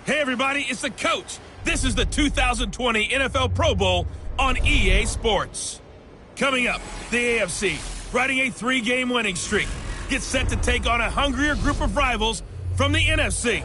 Hey everybody, it's the coach. This is the 2020 NFL Pro Bowl on EA Sports. Coming up, the AFC, riding a 3-game winning streak, gets set to take on a hungrier group of rivals from the NFC.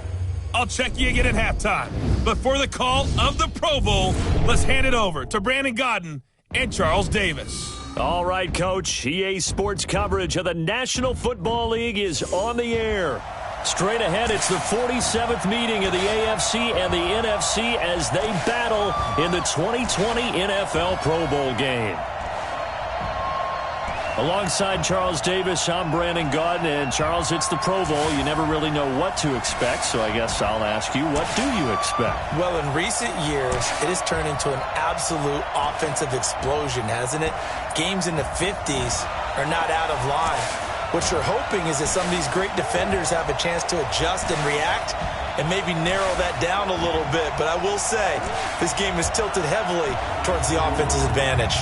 I'll check you again at halftime. But for the call of the Pro Bowl, let's hand it over to Brandon Gaudin and Charles Davis. All right, Coach. EA Sports coverage of the National Football League is on the air. Straight ahead, it's the 47th meeting of the AFC and the NFC as they battle in the 2020 NFL Pro Bowl game. Alongside Charles Davis, I'm Brandon Gaudin. And Charles, it's the Pro Bowl. You never really know what to expect, so I guess I'll ask you, what do you expect? Well, in recent years, it has turned into an absolute offensive explosion, hasn't it? Games in the 50s are not out of line. What you're hoping is that some of these great defenders have a chance to adjust and react and maybe narrow that down a little bit. But I will say, this game is tilted heavily towards the offense's advantage.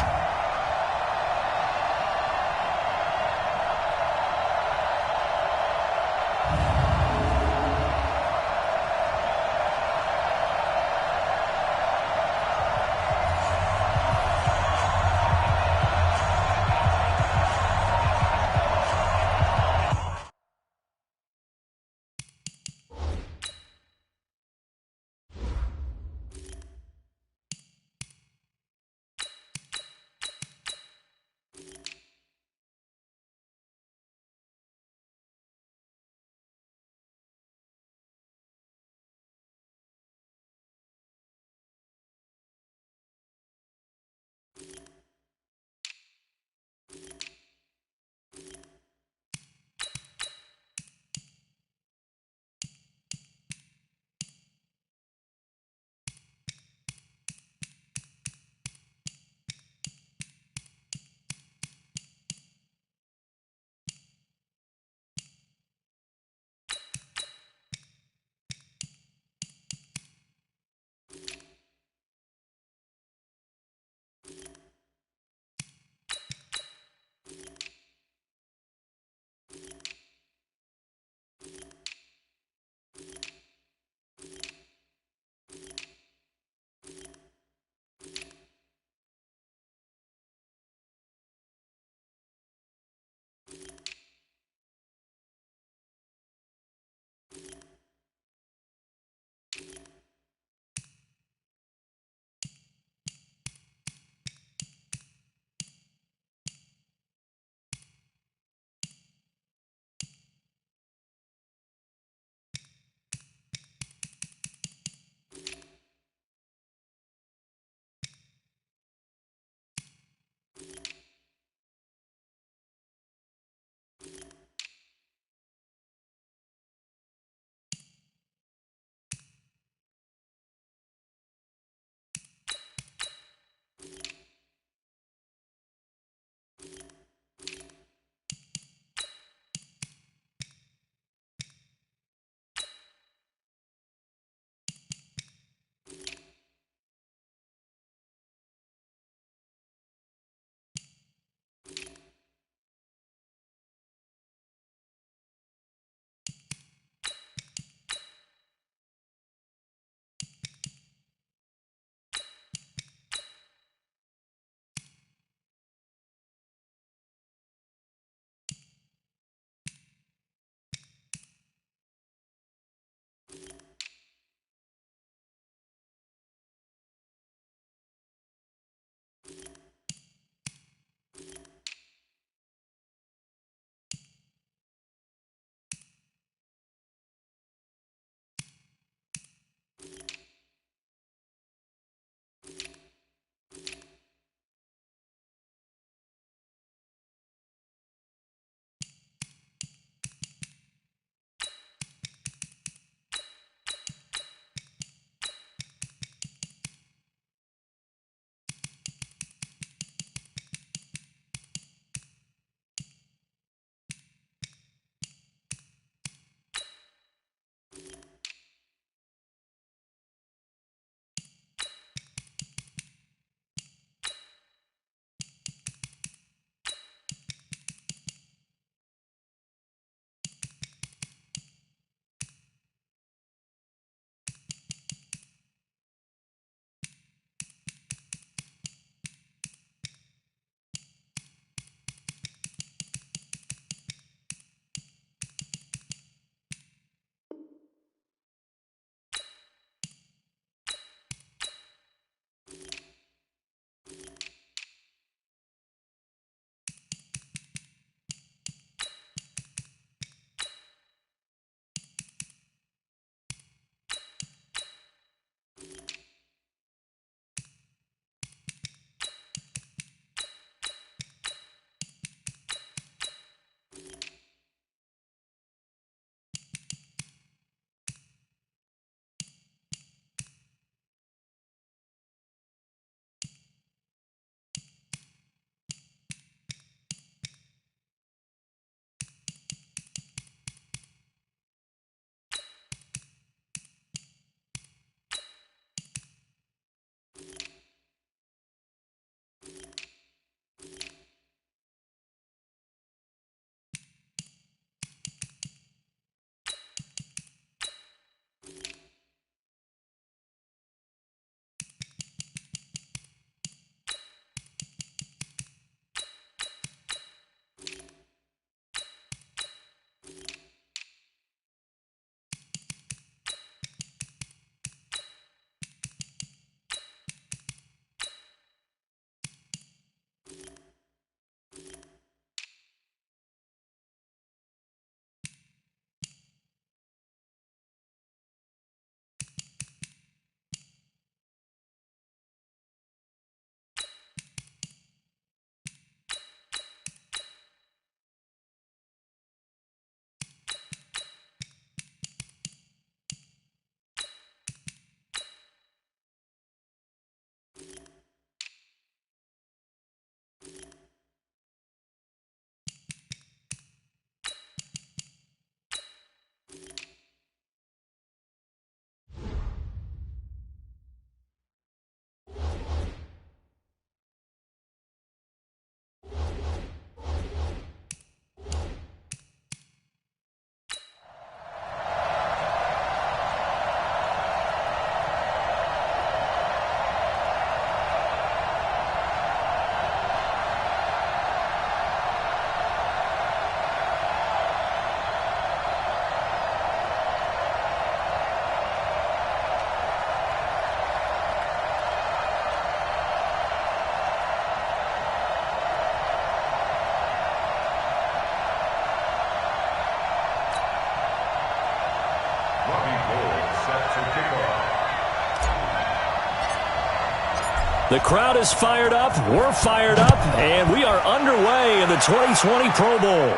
The crowd is fired up, we're fired up, and we are underway in the 2020 Pro Bowl.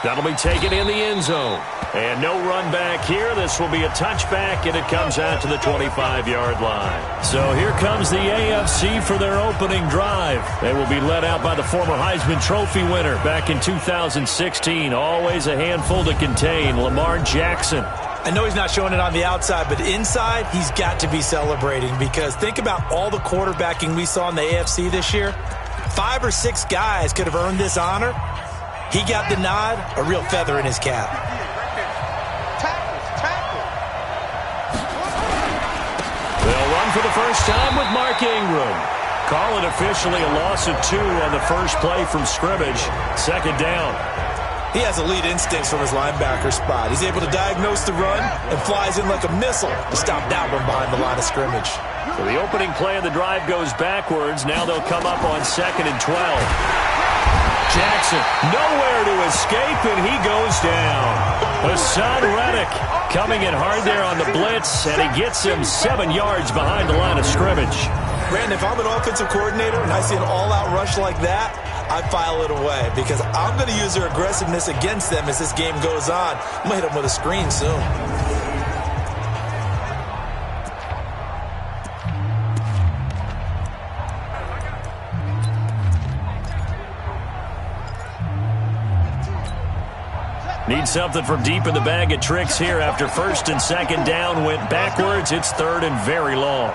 That'll be taken in the end zone. And no run back here. This will be a touchback, and it comes out to the 25-yard line. So here comes the AFC for their opening drive. They will be led out by the former Heisman Trophy winner back in 2016. Always a handful to contain, Lamar Jackson. I know he's not showing it on the outside, but inside, he's got to be celebrating because think about all the quarterbacking we saw in the AFC this year. 5 or 6 guys could have earned this honor. He got the nod, a real feather in his cap. They'll run for the first time with Mark Ingram. Call it officially a loss of 2 on the first play from scrimmage. Second down. He has elite instincts from his linebacker spot. He's able to diagnose the run and flies in like a missile to stop that one behind the line of scrimmage. So the opening play of the drive goes backwards. Now they'll come up on 2nd and 12. Jackson, nowhere to escape, and he goes down. Hassan Reddick coming in hard there on the blitz, and he gets him 7 yards behind the line of scrimmage. Brandon, if I'm an offensive coordinator and I see an all-out rush like that, I file it away because I'm going to use their aggressiveness against them as this game goes on. I'm going to hit them with a screen soon. Need something from deep in the bag of tricks here after 1st and 2nd down went backwards. It's 3rd and very long.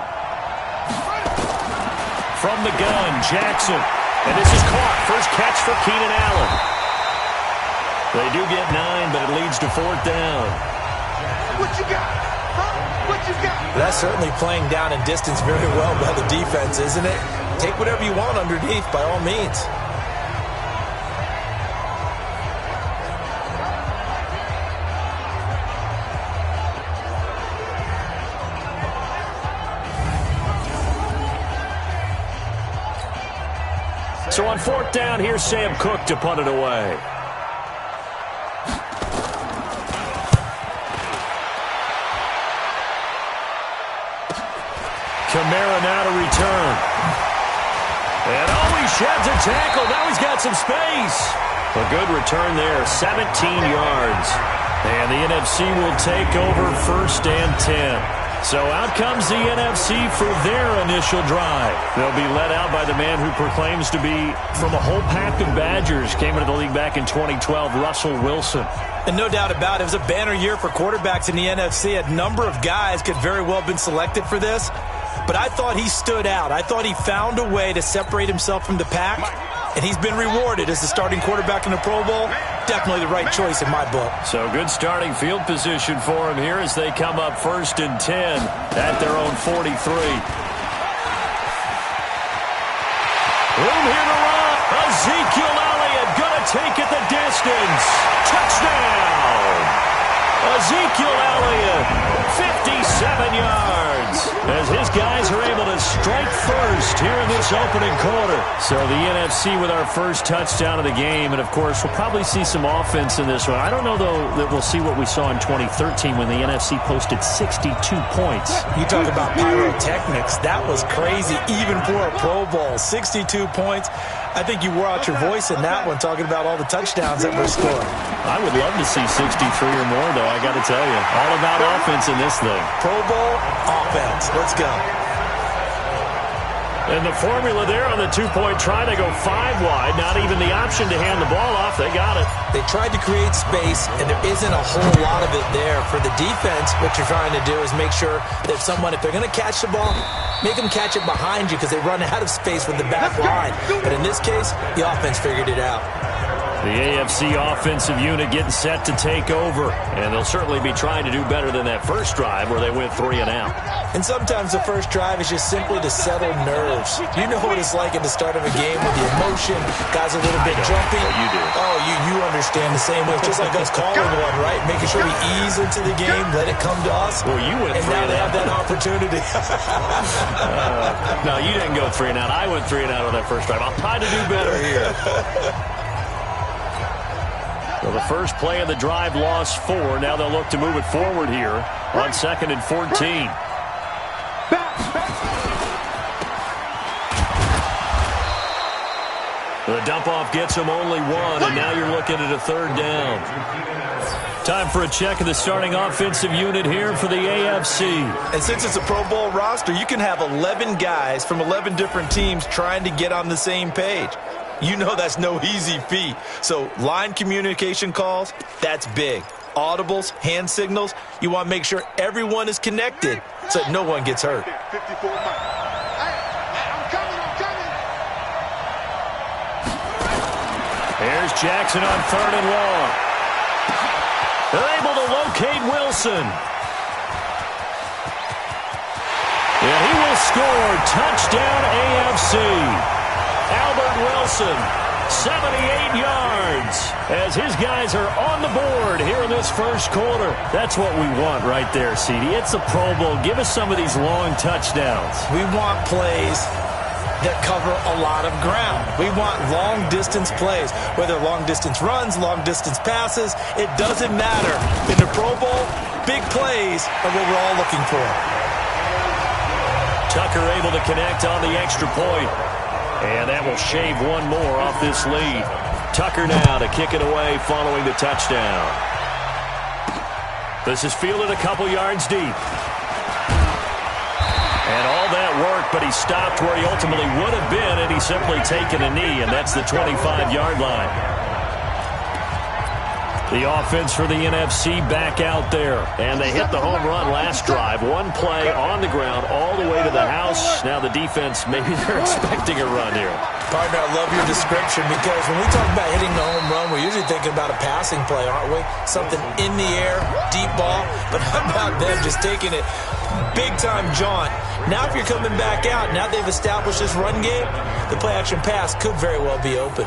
From the gun, Jackson. And this is caught. First catch for Keenan Allen. They do get 9, but it leads to 4th down. What you got? Huh? What you got? That's certainly playing down and distance very well by the defense, isn't it? Take whatever you want underneath by all means. So on 4th down, here's Sam Cook to punt it away. Kamara now to return. And he sheds a tackle. Now he's got some space. A good return there, 17 yards. And the NFC will take over 1st and 10. So out comes the NFC for their initial drive. They'll be led out by the man who proclaims to be from a whole pack of Badgers. Came into the league back in 2012, Russell Wilson. And no doubt about it, it was a banner year for quarterbacks in the NFC. A number of guys could very well have been selected for this. But I thought he stood out. I thought he found a way to separate himself from the pack. And he's been rewarded as the starting quarterback in the Pro Bowl. Definitely the right choice in my book. So good starting field position for him here as they come up 1st and 10 at their own 43. Room here to run. Ezekiel Elliott going to take it the distance. Touchdown. Ezekiel Elliott, 57 yards, as his guys are able to strike first here in this opening quarter. So the NFC with our first touchdown of the game, and of course we'll probably see some offense in this one. I don't know, though, that we'll see what we saw in 2013 when the NFC posted 62 points. You talk about pyrotechnics. That was crazy, even for a Pro Bowl. 62 points. I think you wore out your voice in that one, talking about all the touchdowns that were scored. I would love to see 63 or more, though, I got to tell you. All about offense in this thing. Pro Bowl offense. Let's go. And the formula there on the two-point try, they go 5 wide. Not even the option to hand the ball off. They got it. They tried to create space, and there isn't a whole lot of it there. For the defense, what you're trying to do is make sure that if they're going to catch the ball, make them catch it behind you because they run out of space with the back line. But in this case, the offense figured it out. The AFC offensive unit getting set to take over, and they'll certainly be trying to do better than that first drive where they went 3 and out. And sometimes the first drive is just simply to settle nerves. You know what it's like at the start of a game with the emotion, guys a little bit jumpy. Well, you do. Oh, you understand the same way. Just like us calling one, right? Making sure we ease into the game, let it come to us. Well, you went 3 and out. And now they have that opportunity. No, you didn't go 3 and out. I went 3 and out on that first drive. I'll try to do better here. Well, the first play of the drive lost 4. Now they'll look to move it forward here on 2nd and 14. The dump-off gets him only one, and now you're looking at a third down. Time for a check of the starting offensive unit here for the AFC. And since it's a Pro Bowl roster, you can have 11 guys from 11 different teams trying to get on the same page. You know that's no easy feat. So line communication calls, that's big. Audibles, hand signals, you want to make sure everyone is connected so that no one gets hurt. 54 miles. I'm coming. Here's Jackson on 3rd and long. They're able to locate Wilson. Yeah, he will score. Touchdown AFC. Albert Wilson, 78 yards, as his guys are on the board here in this first quarter. That's what we want right there, CD. It's a Pro Bowl. Give us some of these long touchdowns. We want plays that cover a lot of ground. We want long-distance plays, whether long-distance runs, long-distance passes. It doesn't matter. In the Pro Bowl, big plays are what we're all looking for. Tucker able to connect on the extra point. And that will shave one more off this lead. Tucker now to kick it away following the touchdown. This is fielded a couple yards deep. And all that work, but he stopped where he ultimately would have been had he simply taken a knee, and that's the 25-yard line. The offense for the NFC back out there. And they hit the home run last drive. One play on the ground all the way to the house. Now the defense, maybe they're expecting a run here. Partner, I love your description because when we talk about hitting the home run, we're usually thinking about a passing play, aren't we? Something in the air, deep ball. But how about them just taking it big-time jaunt? Now if you're coming back out, now they've established this run game, the play-action pass could very well be open.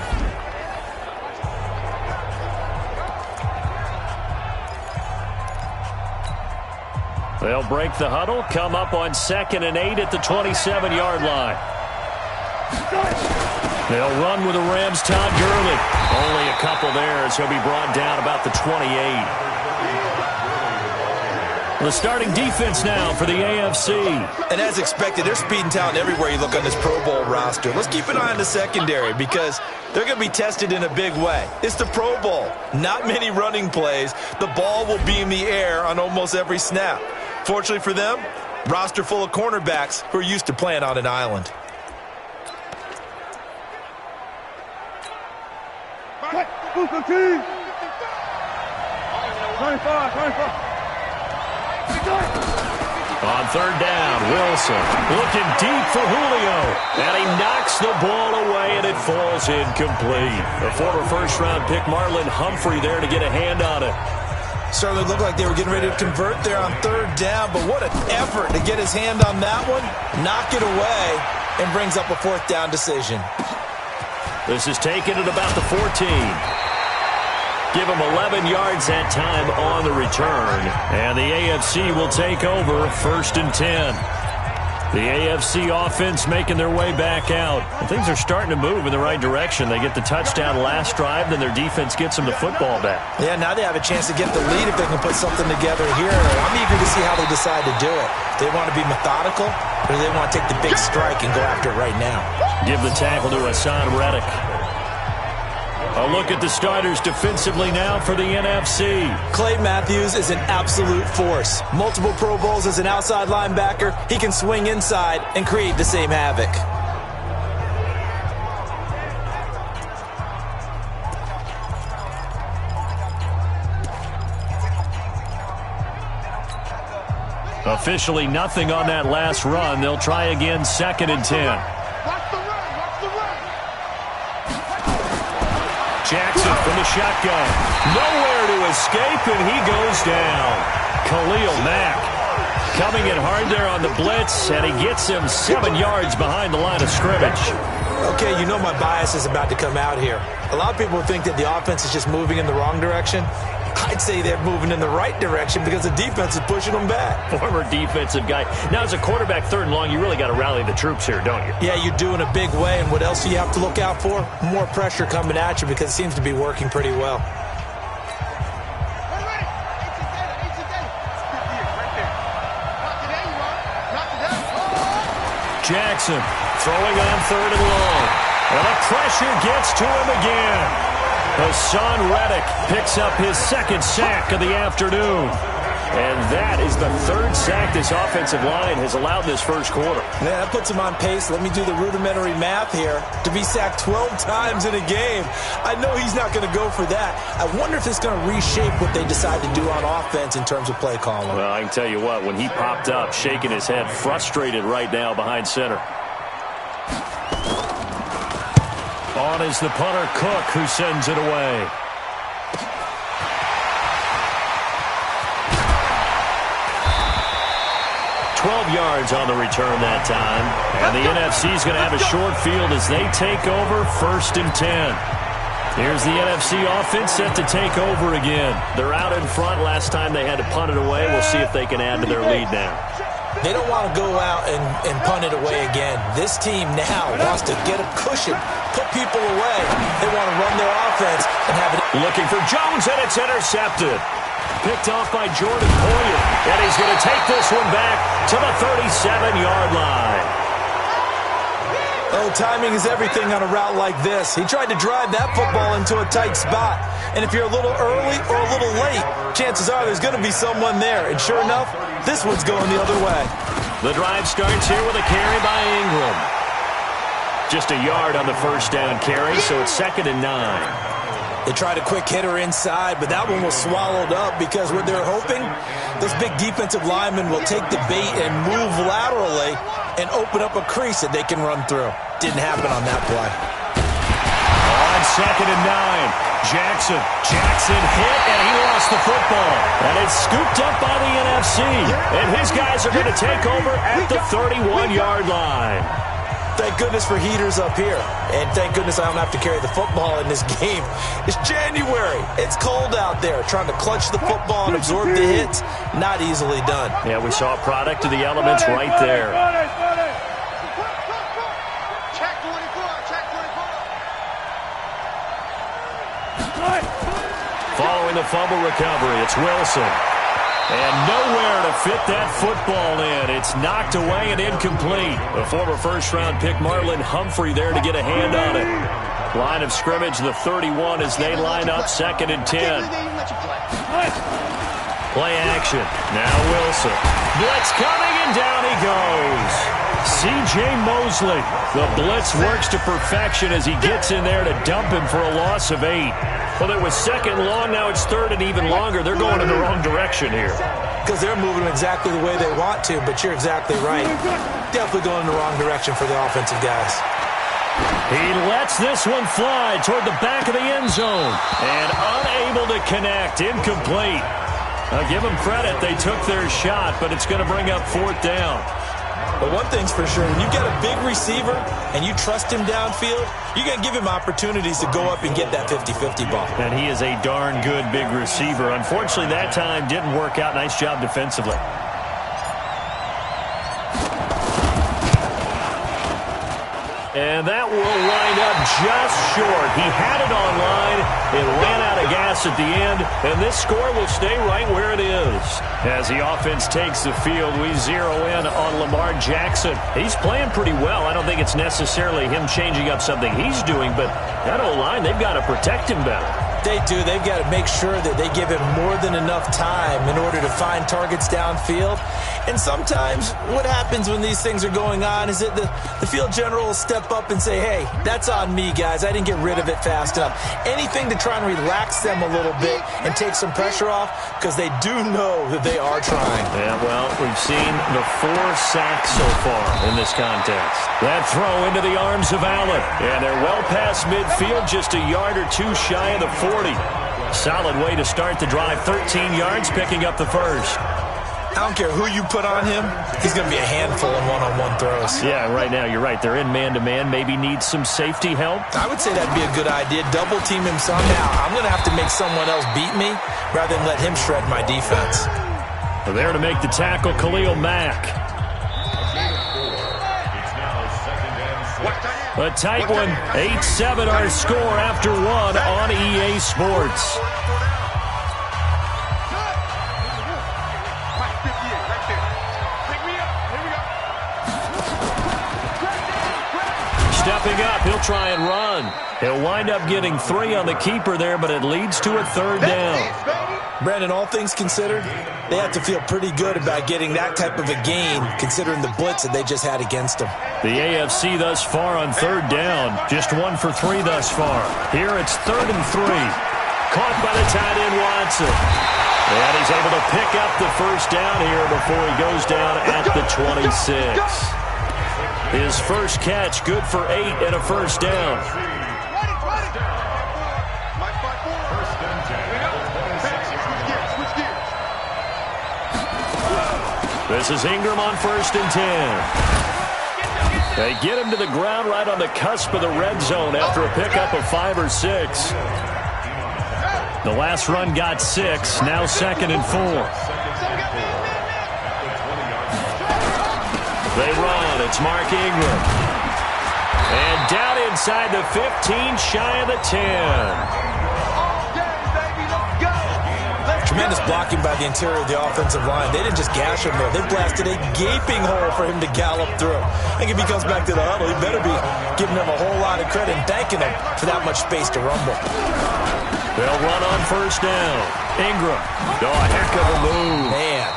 They'll break the huddle, come up on 2nd and 8 at the 27-yard line. They'll run with the Rams' Todd Gurley. Only a couple there as he'll be brought down about the 28. The starting defense now for the AFC. And as expected, there's speed and talent everywhere you look on this Pro Bowl roster. Let's keep an eye on the secondary because they're going to be tested in a big way. It's the Pro Bowl. Not many running plays. The ball will be in the air on almost every snap. Fortunately for them, roster full of cornerbacks who are used to playing on an island. Booster team. 25. On 3rd down, Wilson looking deep for Julio. And he knocks the ball away, and it falls incomplete. The former first-round pick, Marlon Humphrey, there to get a hand on it. Certainly looked like they were getting ready to convert there on 3rd down, but what an effort to get his hand on that one, knock it away, and brings up a 4th down decision. This is taken at about the 14. Give him 11 yards that time on the return. And the AFC will take over 1st and 10. The AFC offense making their way back out. And things are starting to move in the right direction. They get the touchdown last drive, then their defense gets them the football back. Yeah, now they have a chance to get the lead if they can put something together here. I'm eager to see how they decide to do it. Do they want to be methodical, or do they want to take the big strike and go after it right now? Give the tackle to Hassan Reddick. A look at the starters defensively now for the NFC. Clay Matthews is an absolute force. Multiple Pro Bowls as an outside linebacker. He can swing inside and create the same havoc. Officially nothing on that last run. They'll try again 2nd and 10. Jackson from the shotgun. Nowhere to escape, and he goes down. Khalil Mack coming in hard there on the blitz, and he gets him 7 yards behind the line of scrimmage. Okay, you know my bias is about to come out here. A lot of people think that the offense is just moving in the wrong direction. I'd say they're moving in the right direction because the defense is pushing them back. Former defensive guy. Now, as a quarterback 3rd and long, you really got to rally the troops here, don't you? Yeah, you do in a big way. And what else do you have to look out for? More pressure coming at you because it seems to be working pretty well. Jackson throwing on 3rd and long. And the pressure gets to him again. Hassan Reddick picks up his second sack of the afternoon. And that is the third sack this offensive line has allowed this first quarter. Yeah, that puts him on pace. Let me do the rudimentary math here. To be sacked 12 times in a game, I know he's not going to go for that. I wonder if it's going to reshape what they decide to do on offense in terms of play calling. Well, I can tell you what, when he popped up, shaking his head, frustrated right now behind center. On is the punter, Cook, who sends it away. 12 yards on the return that time. And the NFC is going to have a short field as they take over 1st and 10. Here's the NFC offense set to take over again. They're out in front. Last time they had to punt it away. We'll see if they can add to their lead now. They don't want to go out and punt it away again. This team now wants to get a cushion, put people away. They want to run their offense and have it. Looking for Jones, and it's intercepted. Picked off by Jordan Poyer. And he's going to take this one back to the 37-yard line. Oh, timing is everything on a route like this. He tried to drive that football into a tight spot. And if you're a little early or a little late, chances are there's going to be someone there. And sure enough, this one's going the other way. The drive starts here with a carry by Ingram. Just a yard on the first down carry, so it's 2nd and 9. They tried a quick hitter inside, but that one was swallowed up because what they're hoping, those big defensive linemen will take the bait and move laterally and open up a crease that they can run through. Didn't happen on that play. On 2nd and 9, Jackson hit, and he lost the football. And it's scooped up by the NFC. And his guys are going to take over at the 31-yard line. Thank goodness for heaters up here. And thank goodness I don't have to carry the football in this game. It's January. It's cold out there. Trying to clutch the football and absorb the hits, not easily done. Yeah, we saw a product of the elements right there. Check 24, check 24. Following the fumble recovery, it's Wilson. And nowhere to fit that football in. It's knocked away and incomplete. The former first-round pick Marlon Humphrey there to get a hand on it. Line of scrimmage, the 31 as they line up 2nd and 10. Play action. Now Wilson. Blitz coming, and down he goes. C.J. Mosley. The blitz works to perfection as he gets in there to dump him for a loss of 8. Well, it was 2nd long. Now it's 3rd and even longer. They're going in the wrong direction here. Because they're moving exactly the way they want to, but you're exactly right. Definitely going in the wrong direction for the offensive guys. He lets this one fly toward the back of the end zone. And unable to connect. Incomplete. I'll give them credit. They took their shot, but it's going to bring up 4th down. But one thing's for sure, when you get a big receiver and you trust him downfield, you're going to give him opportunities to go up and get that 50-50 ball. And he is a darn good big receiver. Unfortunately, that time didn't work out. Nice job defensively. And that will wind up just short. He had it on line. It ran out of gas at the end, and this score will stay right where it is. As the offense takes the field, we zero in on Lamar Jackson. He's playing pretty well. I don't think it's necessarily him changing up something he's doing, but that O-line, they've got to protect him better. They do. They've got to make sure that they give him more than enough time in order to find targets downfield. And sometimes what happens when these things are going on is that the field general will step up and say, hey, that's on me, guys. I didn't get rid of it fast enough. Anything to try and relax them a little bit and take some pressure off, because they do know that they are trying. Yeah, well, we've seen the 4 sacks so far in this contest. That throw into the arms of Allen. And they're well past midfield, just a yard or two shy of the 40. Solid way to start the drive. 13 yards, picking up the first. I don't care who you put on him. He's going to be a handful in one-on-one throws. Yeah, right now, you're right. They're in man-to-man. Maybe need some safety help. I would say that'd be a good idea. Double team him somehow. I'm going to have to make someone else beat me rather than let him shred my defense. There to make the tackle, Khalil Mack. A tight one. 8-7 our score after 1 on EA Sports. stepping up. He'll try and run. He'll wind up getting 3 on the keeper there, but it leads to a 3rd down. Brandon, all things considered, they have to feel pretty good about getting that type of a gain, considering the blitz that they just had against them. The AFC thus far on 3rd down. Just 1 for 3 thus far. Here it's 3rd and 3. Caught by the tight end, Watson. And he's able to pick up the 1st down here before he goes down at the 26. His first catch, good for 8 and a 1st down. This is Ingram on 1st and 10. They get him to the ground right on the cusp of the red zone after a pickup of 5 or 6. The last run got 6, now 2nd and 4. They run, it's Mark Ingram. And down inside the 15, shy of the 10. Tremendous blocking by the interior of the offensive line. They didn't just gash him there. They blasted a gaping hole for him to gallop through. I think if he comes back to the huddle, he better be giving them a whole lot of credit and thanking them for that much space to rumble. They'll run on 1st down. Ingram. Oh, a heck of a move. Man.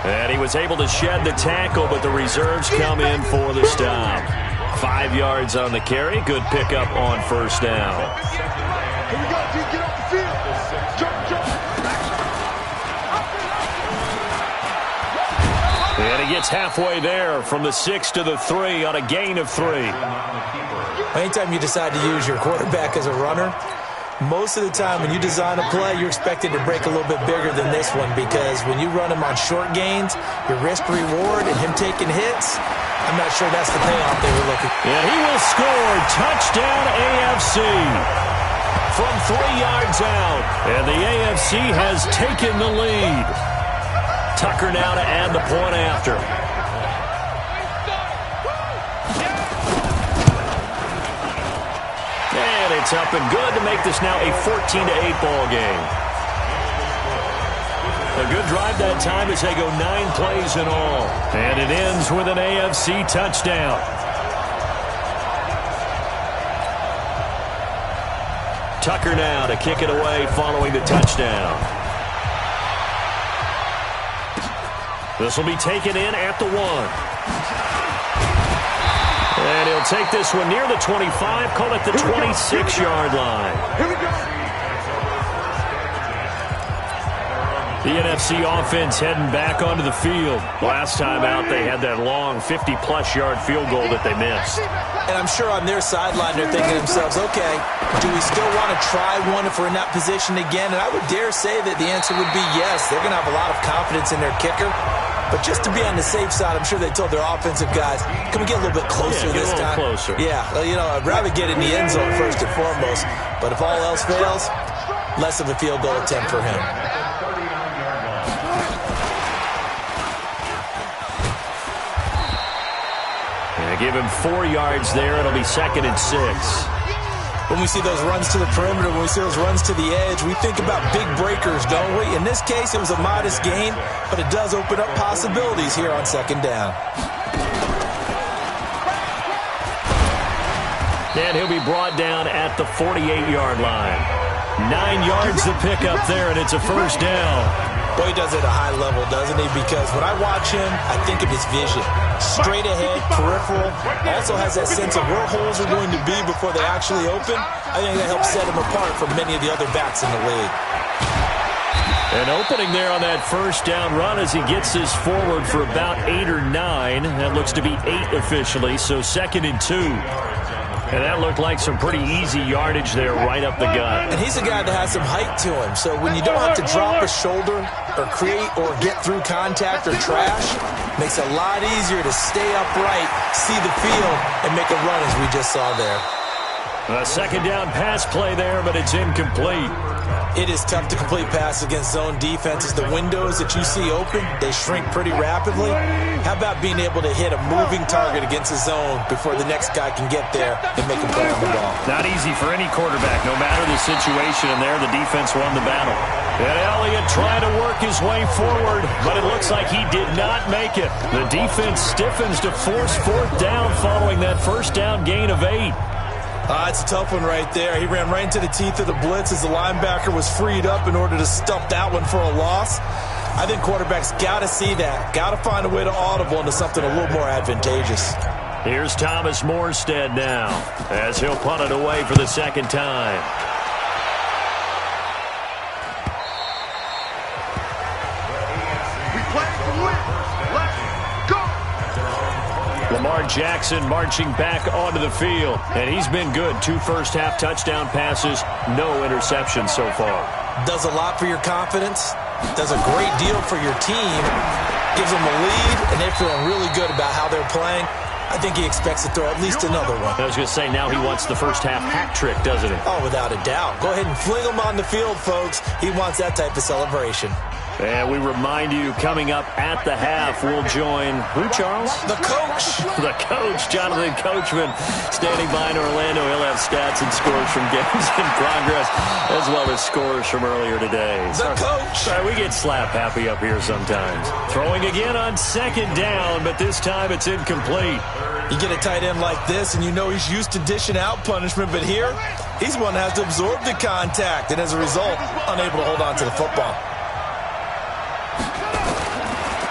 And he was able to shed the tackle, but the reserves come in for the stop. 5 yards on the carry. Good pickup on 1st down. Here we go, G. Get off the field. Jump. And he gets halfway there from the 6 to the 3 on a gain of 3. Anytime you decide to use your quarterback as a runner, most of the time when you design a play, you're expected to break a little bit bigger than this one, because when you run him on short gains, your risk-reward and him taking hits, I'm not sure that's the payoff they were looking for. And he will score. Touchdown AFC. From 3 yards out. And the AFC has taken the lead. Tucker now to add the point after. And it's up and good to make this now a 14-8 ball game. A good drive that time as they go 9 plays in all. And it ends with an AFC touchdown. Tucker now to kick it away following the touchdown. This will be taken in at the 1. And he'll take this one near the 25, call it the 26-yard line. Here we go. The NFC offense heading back onto the field. Last time out, they had that long 50-plus yard field goal that they missed. And I'm sure on their sideline, they're thinking to themselves, okay, do we still want to try one if we're in that position again? And I would dare say that the answer would be yes. They're going to have a lot of confidence in their kicker. But just to be on the safe side, I'm sure they told their offensive guys, can we get a little bit closer this time? Closer. Yeah, well, I'd rather get in the end zone first and foremost. But if all else fails, less of a field goal attempt for him. Give him 4 yards there. It'll be 2nd and 6. When we see those runs to the perimeter, when we see those runs to the edge, we think about big breakers, don't we? In this case, it was a modest gain, but it does open up possibilities here on 2nd down. And he'll be brought down at the 48-yard line. 9 yards to pick up there, and it's a 1st down. Boy, he does it at a high level, doesn't he? Because when I watch him, I think of his vision. Straight ahead, peripheral. Also has that sense of where holes are going to be before they actually open. I think that helps set him apart from many of the other backs in the league. An opening there on that 1st down run as he gets this forward for about 8 or 9. That looks to be 8 officially, so 2nd and 2. And that looked like some pretty easy yardage there right up the gut. And he's a guy that has some height to him. So when you don't have to drop a shoulder or create or get through contact or trash, makes it a lot easier to stay upright, see the field, and make a run as we just saw there. A 2nd down pass play there, but it's incomplete. It is tough to complete passes against zone defenses. The windows that you see open, they shrink pretty rapidly. How about being able to hit a moving target against a zone before the next guy can get there and make a play on the ball? Not easy for any quarterback, no matter the situation, and there the defense won the battle. And Elliott trying to work his way forward, but it looks like he did not make it. The defense stiffens to force fourth down following that first down gain of 8. It's a tough one right there. He ran right into the teeth of the blitz as the linebacker was freed up in order to stuff that one for a loss. I think quarterbacks got to see that. Got to find a way to audible into something a little more advantageous. Here's Thomas Morstead now as he'll punt it away for the second time. Lamar Jackson marching back onto the field, and he's been good. 2 first-half touchdown passes, no interceptions so far. Does a lot for your confidence, does a great deal for your team, gives them a lead, and they're feeling really good about how they're playing. I think he expects to throw at least another one. I was going to say, now he wants the first-half hat trick, doesn't he? Oh, without a doubt. Go ahead and fling him on the field, folks. He wants that type of celebration. And we remind you, coming up at the half, we'll join who, Charles? The coach. The coach, Jonathan Coachman, standing by in Orlando. He'll have stats and scores from games in progress, as well as scores from earlier today. The coach. Sorry, we get slap happy up here sometimes. Throwing again on second down, but this time it's incomplete. You get a tight end like this, and you know he's used to dishing out punishment, but here, he's one that has to absorb the contact, and as a result, unable to hold on to the football.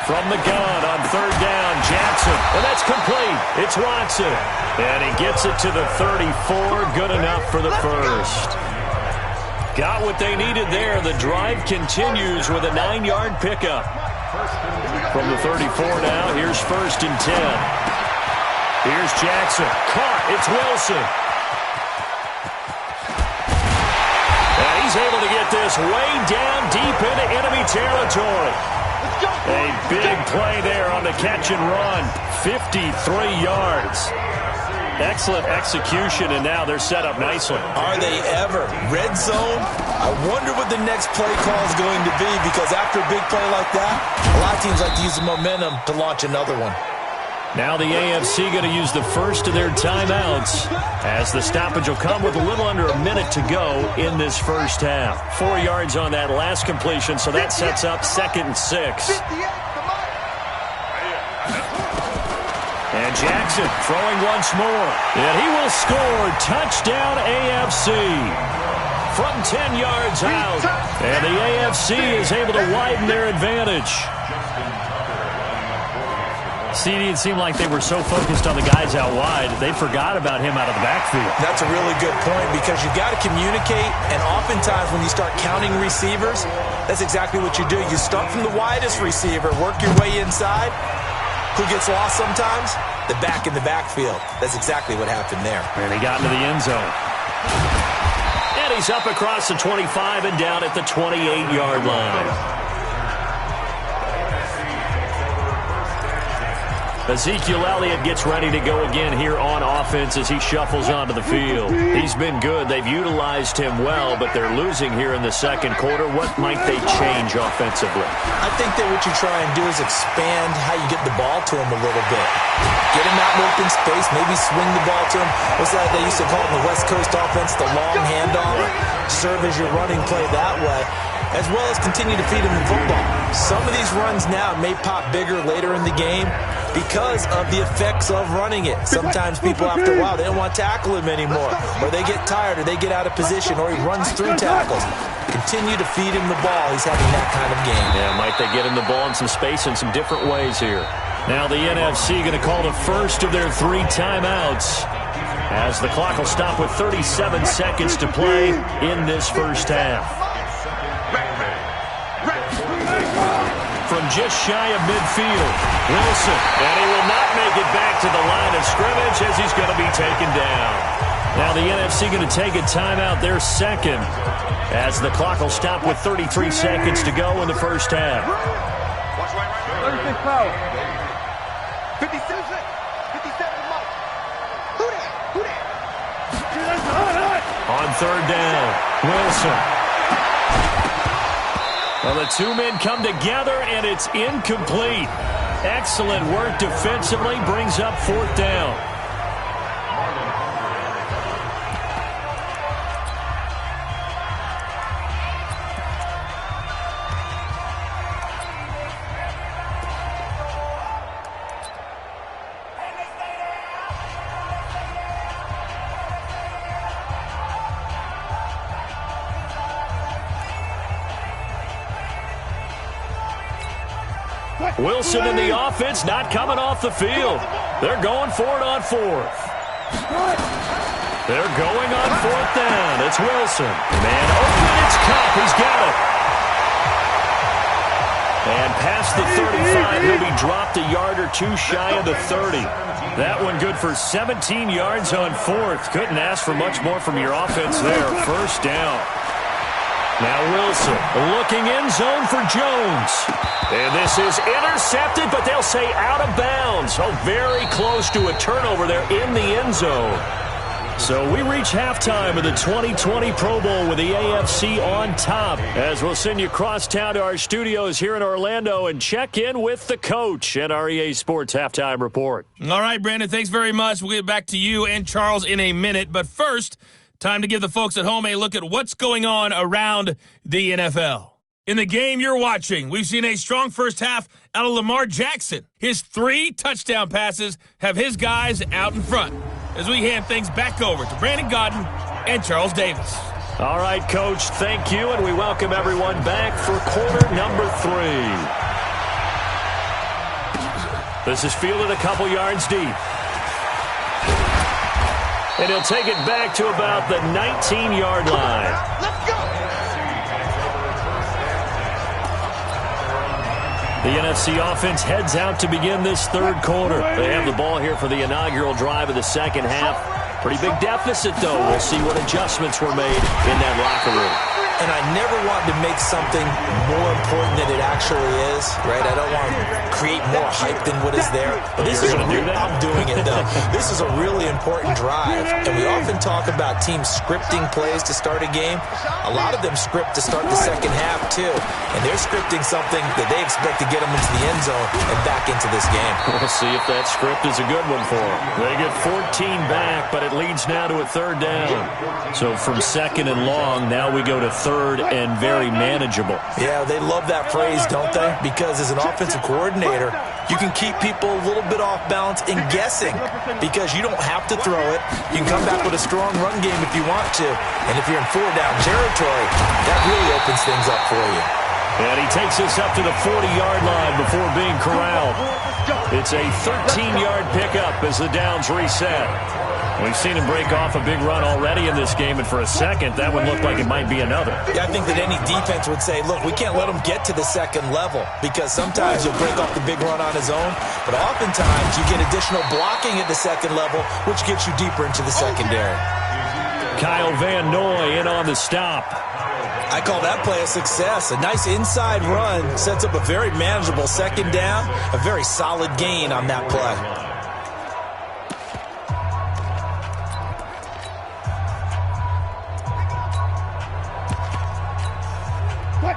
From the gun on third down, Jackson. And that's complete. It's Watson. And he gets it to the 34. Good enough for the first. Got what they needed there. The drive continues with a 9-yard pickup. From the 34 now, here's 1st and 10. Here's Jackson. Caught. It's Wilson. And he's able to get this way down deep into enemy territory. A big play there on the catch and run. 53 yards. Excellent execution, and now they're set up nicely. Are they ever? Red zone? I wonder what the next play call is going to be, because after a big play like that, a lot of teams like to use the momentum to launch another one. Now the AFC going to use the first of their timeouts, as the stoppage will come with a little under a minute to go in this first half. 4 yards on that last completion, so that sets up 2nd and 6. And Jackson throwing once more. And he will score. Touchdown AFC. From 10 yards out. And the AFC is able to widen their advantage. CD, it seemed like they were so focused on the guys out wide, they forgot about him out of the backfield. That's a really good point, because you've got to communicate, and oftentimes when you start counting receivers, that's exactly what you do. You start from the widest receiver, work your way inside. Who gets lost sometimes? The back in the backfield. That's exactly what happened there. And he got into the end zone. And he's up across the 25 and down at the 28-yard line. Ezekiel Elliott gets ready to go again here on offense as he shuffles onto the field. He's been good. They've utilized him well, but they're losing here in the second quarter. What might they change offensively? I think that what you try and do is expand how you get the ball to him a little bit. Get him out in open space, maybe swing the ball to him. What's that they used to call it in the West Coast offense, the long handoff? Serve as your running play that way, as well as continue to feed him the football. Some of these runs now may pop bigger later in the game because of the effects of running it. Sometimes people, after a while, they don't want to tackle him anymore, or they get tired, or they get out of position, or he runs through tackles. Continue to feed him the ball. He's having that kind of game. Yeah, might they get him the ball in some space in some different ways here. Now the NFC going to call the first of their 3 timeouts, as the clock will stop with 37 seconds to play in this first half. From just shy of midfield, Wilson. And he will not make it back to the line of scrimmage as he's going to be taken down. Now the NFC going to take a timeout, their second, as the clock will stop with 33 seconds to go in the first half. 36 foul. 57. 57 mark. Who that? On third down, Wilson. Well, the 2 men come together, and it's incomplete. Excellent work defensively, brings up 4th down. Wilson in the offense, not coming off the field. They're going for it on fourth. They're going on fourth down. It's Wilson. Man open, it's Kupp. He's got it. And past the 35, he'll be dropped a yard or two shy of the 30. That one good for 17 yards on fourth. Couldn't ask for much more from your offense there. First down. Now Wilson looking end zone for Jones. And this is intercepted, but they'll say out of bounds. Oh, very close to a turnover there in the end zone. So we reach halftime of the 2020 Pro Bowl with the AFC on top, as we'll send you across town to our studios here in Orlando and check in with the coach and our EA Sports Halftime Report. All right, Brandon, thanks very much. We'll get back to you and Charles in a minute. But first, time to give the folks at home a look at what's going on around the NFL. In the game you're watching, we've seen a strong first half out of Lamar Jackson. His 3 touchdown passes have his guys out in front, as we hand things back over to Brandon Gaudin and Charles Davis. All right, Coach, thank you, and we welcome everyone back for quarter number 3. This is fielded a couple yards deep. And he'll take it back to about the 19-yard line. Let's go. The NFC offense heads out to begin this third quarter. They have the ball here for the inaugural drive of the second half. Pretty big deficit, though. We'll see what adjustments were made in that locker room. And I never want to make something more important than it actually is, right? I don't want to create more hype than what is there. This is going to do that? I'm doing it, though. This is a really important drive, and we often talk about teams scripting plays to start a game. A lot of them script to start the second half, too, and they're scripting something that they expect to get them into the end zone and back into this game. We'll see if that script is a good one for them. They get 14 back, but it leads now to a third down. So from second and long, now we go to third and very manageable. Yeah, they love that phrase, don't they? Because as an offensive coordinator, you can keep people a little bit off balance and guessing because you don't have to throw it. You can come back with a strong run game if you want to. And if you're in 4-down territory, that really opens things up for you. And he takes us up to the 40-yard line before being corralled. It's a 13-yard pickup as the downs reset. We've seen him break off a big run already in this game, and for a second, that one looked like it might be another. Yeah, I think that any defense would say, look, we can't let him get to the second level because sometimes he'll break off the big run on his own, but oftentimes you get additional blocking at the second level, which gets you deeper into the secondary. Kyle Van Noy in on the stop. I call that play a success. A nice inside run sets up a very manageable second down, a very solid gain on that play.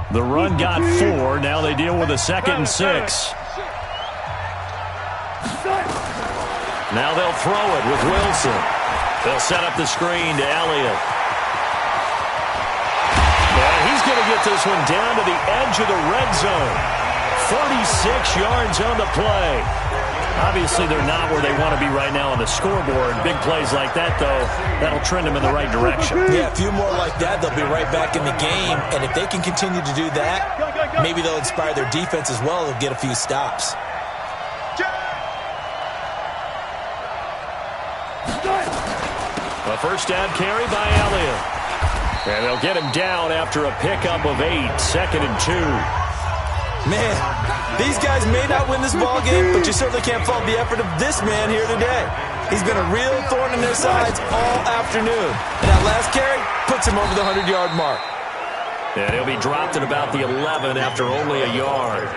The run got 4. Now they deal with a 2nd and 6. Now they'll throw it with Wilson. They'll set up the screen to Elliott. And he's going to get this one down to the edge of the red zone. 46 yards on the play. Obviously, they're not where they want to be right now on the scoreboard. Big plays like that, though, that'll trend them in the right direction. Yeah, a few more like that, they'll be right back in the game. And if they can continue to do that, maybe they'll inspire their defense as well. They'll get a few stops. A first down carry by Elliott. And they'll get him down after a pickup of 8, 2nd and 2. Man, these guys may not win this ball game, but you certainly can't fault the effort of this man here today. He's been a real thorn in their sides all afternoon. And that last carry puts him over the 100-yard mark. And he'll be dropped at about the 11 after only a yard.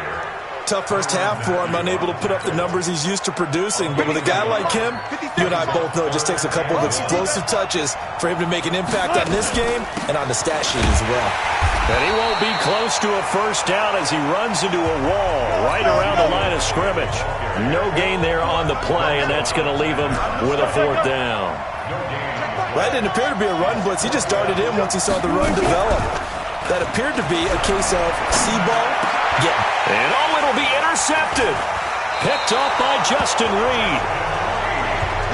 Tough first half for him, unable to put up the numbers he's used to producing. But with a guy like him, you and I both know it just takes a couple of explosive touches for him to make an impact on this game and on the stat sheet as well. And he won't be close to a first down as he runs into a wall right around the line of scrimmage. No gain there on the play, and that's going to leave him with a 4th down. Well, that didn't appear to be a run blitz. He just darted in once he saw the run develop. That appeared to be a case of see ball, get. And it'll be intercepted. Picked off by Justin Reed.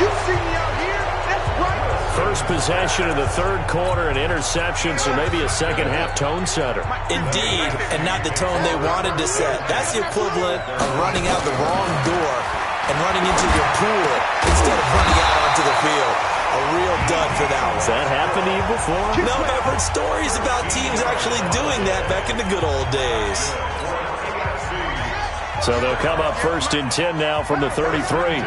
You see me out here? That's right. first possession of the third quarter, an interception, so maybe a second-half tone setter. Indeed, and not the tone they wanted to set. That's the equivalent of running out the wrong door and running into your pool instead of running out onto the field. A real dud for that one. Has that happened to you before? No, I've heard stories about teams actually doing that back in the good old days. So they'll come up 1st and 10 now from the 33.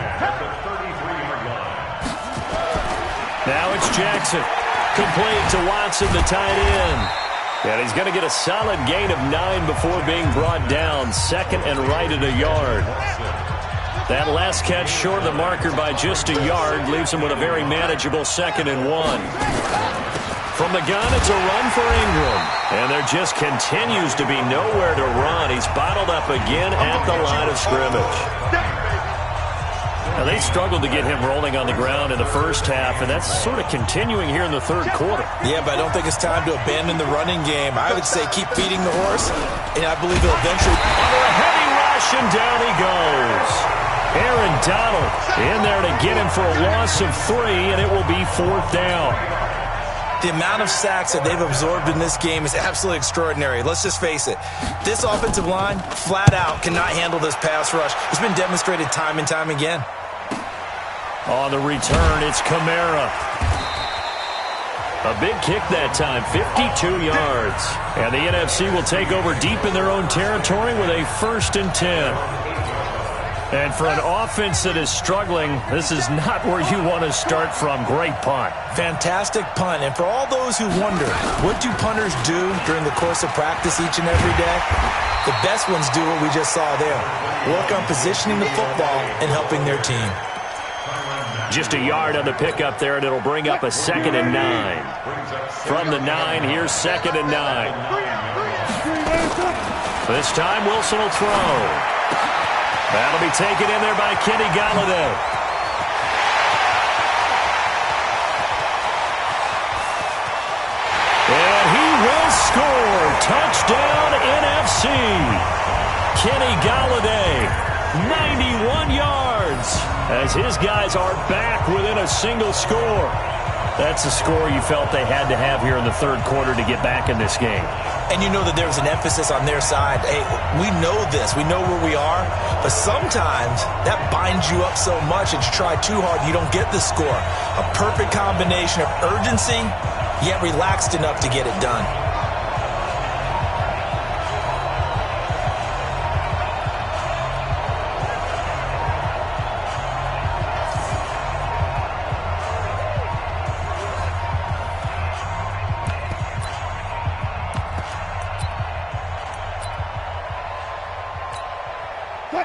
Now it's Jackson. Complete to Watson, the tight end. And he's going to get a solid gain of 9 before being brought down. Second and right at a yard. That last catch short of the marker by just a yard leaves him with a very manageable 2nd and 1. From the gun, it's a run for Ingram. And there just continues to be nowhere to run. He's bottled up again at the line of scrimmage. Now, they struggled to get him rolling on the ground in the first half, and that's sort of continuing here in the third quarter. Yeah, but I don't think it's time to abandon the running game. I would say keep feeding the horse, and I believe he'll eventually... Under a heavy rush, and down he goes. Aaron Donald in there to get him for a loss of 3, and it will be 4th down. The amount of sacks that they've absorbed in this game is absolutely extraordinary. Let's just face it. This offensive line, flat out, cannot handle this pass rush. It's been demonstrated time and time again. On the return, it's Kamara. A big kick that time, 52 yards. And the NFC will take over deep in their own territory with a 1st and 10. And for an offense that is struggling, this is not where you want to start from. Great punt. Fantastic punt. And for all those who wonder, what do punters do during the course of practice each and every day? The best ones do what we just saw there. Work on positioning the football and helping their team. Just a yard on the pickup there, and it'll bring up a 2nd and 9. From the 9, here's 2nd and 9. This time, Wilson will throw. That'll be taken in there by Kenny Golladay. And he will score. Touchdown, NFC. Kenny Golladay, 91 yards, as his guys are back within a single score. That's a score you felt they had to have here in the third quarter to get back in this game. And you know that there's an emphasis on their side. Hey, we know this. We know where we are. But sometimes that binds you up so much that you try too hard, you don't get the score. A perfect combination of urgency, yet relaxed enough to get it done.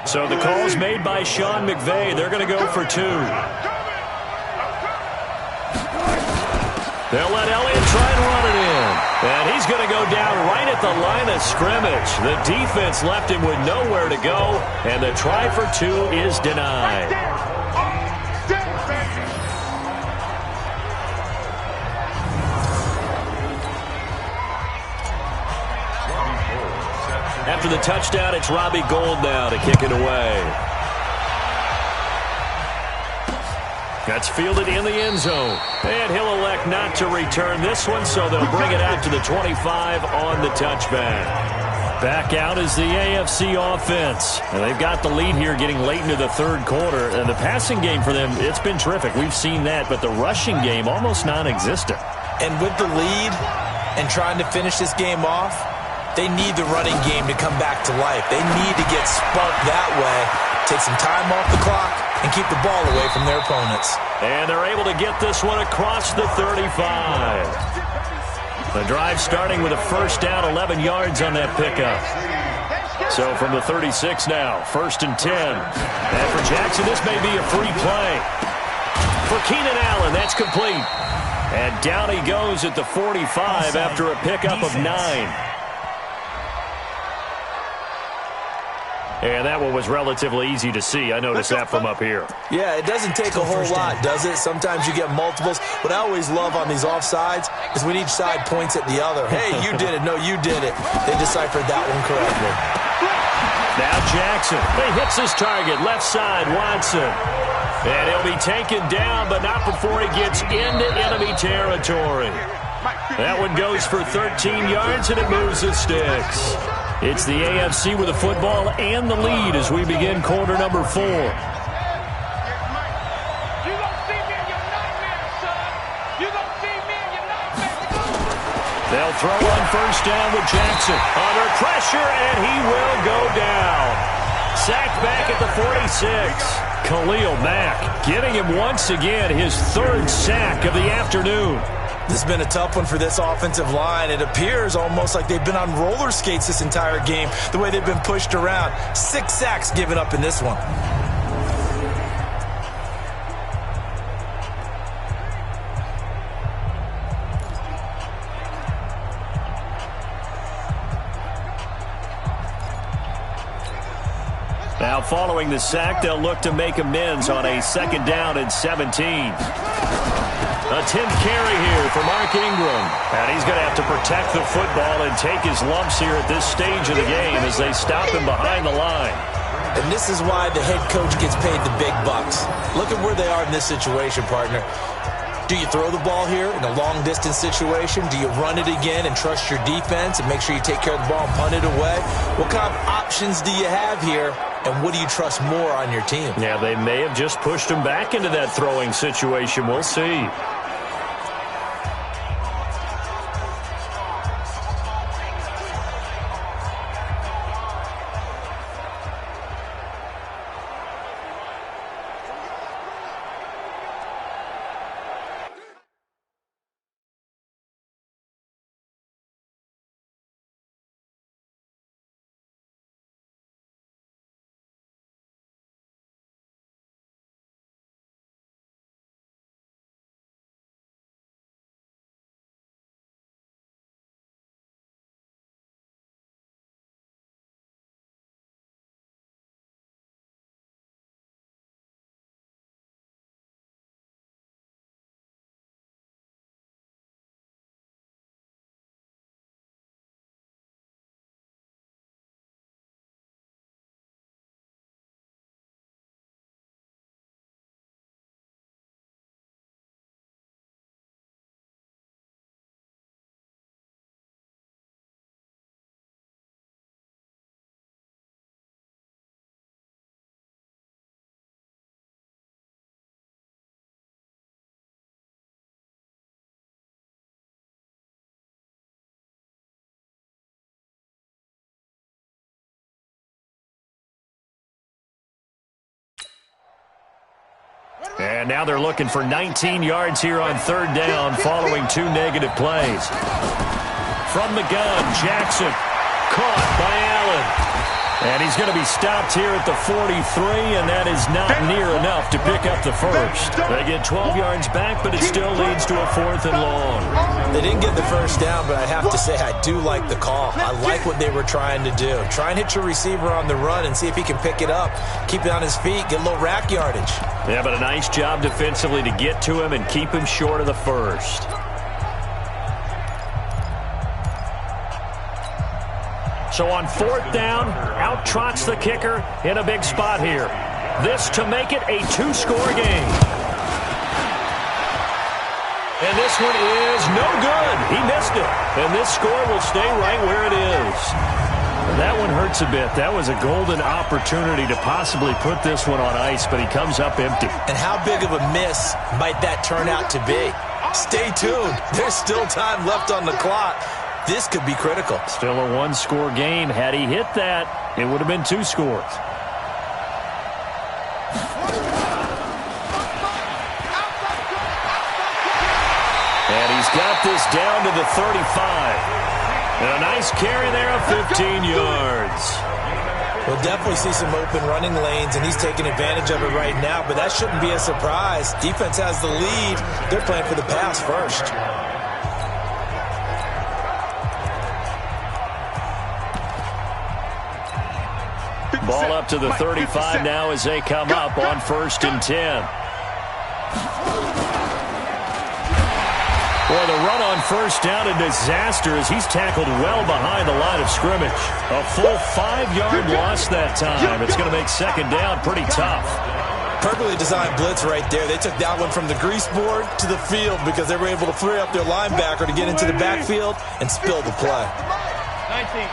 So the call's made by Sean McVay. They're going to go for 2. They'll let Elliott try and run it in. And he's going to go down right at the line of scrimmage. The defense left him with nowhere to go, and the try for 2 is denied. After the touchdown, it's Robbie Gould now to kick it away. That's fielded in the end zone. And he'll elect not to return this one, so they'll bring it out to the 25 on the touchback. Back out is the AFC offense. And they've got the lead here getting late into the third quarter. And the passing game for them, it's been terrific. We've seen that, but the rushing game almost non-existent. And with the lead and trying to finish this game off, they need the running game to come back to life. They need to get sparked that way, take some time off the clock, and keep the ball away from their opponents. And they're able to get this one across the 35. The drive starting with a first down, 11 yards on that pickup. So from the 36 now, 1st and 10. And for Jackson, this may be a free play. For Keenan Allen, that's complete. And down he goes at the 45 after a pickup of 9. And that one was relatively easy to see. I noticed that from up here. Yeah, it doesn't take a whole lot, does it? Sometimes you get multiples. What I always love on these offsides is when each side points at the other. Hey, you did it. No, you did it. They deciphered that one correctly. Now Jackson. He hits his target. Left side, Watson. And he'll be taken down, but not before he gets into enemy territory. That one goes for 13 yards, and it moves the sticks. It's the AFC with the football and the lead as we begin quarter number 4. They'll throw on first down with Jackson. Under pressure, and he will go down. Sacked back at the 46. Khalil Mack getting him once again his 3rd sack of the afternoon. This has been a tough one for this offensive line. It appears almost like they've been on roller skates this entire game, the way they've been pushed around. 6 sacks given up in this one. Now following the sack, they'll look to make amends on a 2nd down and 17. A 10th carry here for Mark Ingram. And he's going to have to protect the football and take his lumps here at this stage of the game as they stop him behind the line. And this is why the head coach gets paid the big bucks. Look at where they are in this situation, partner. Do you throw the ball here in a long-distance situation? Do you run it again and trust your defense and make sure you take care of the ball and punt it away? What kind of options do you have here, and what do you trust more on your team? Yeah, they may have just pushed him back into that throwing situation. We'll see. And now they're looking for 19 yards here on 3rd down following 2 negative plays. From the gun, Jackson caught by Allen. And he's going to be stopped here at the 43, and that is not near enough to pick up the first. They get 12 yards back, but it still leads to a 4th and long. They didn't get the first down, but I have to say I do like the call. I like what they were trying to do. Try and hit your receiver on the run and see if he can pick it up. Keep it on his feet, get a little rack yardage. Yeah, but a nice job defensively to get to him and keep him short of the first. So on 4th down, out trots the kicker in a big spot here. This to make it a 2-score game. And this one is no good. He missed it. And this score will stay right where it is. And that one hurts a bit. That was a golden opportunity to possibly put this one on ice, but he comes up empty. And how big of a miss might that turn out to be? Stay tuned. There's still time left on the clock. This could be critical. Still a 1-score game. Had he hit that, it would have been 2 scores. And he's got this down to the 35. And a nice carry there of 15 yards. We'll definitely see some open running lanes, and he's taking advantage of it right now, but that shouldn't be a surprise. Defense has the lead. They're playing for the pass first. Ball up to the 35 now as they come up on 1st and 10. Boy, the run on 1st down, a disaster as he's tackled well behind the line of scrimmage. A full 5-yard loss that time. It's going to make 2nd down pretty tough. Perfectly designed blitz right there. They took that one from the grease board to the field because they were able to free up their linebacker to get into the backfield and spill the play. 19.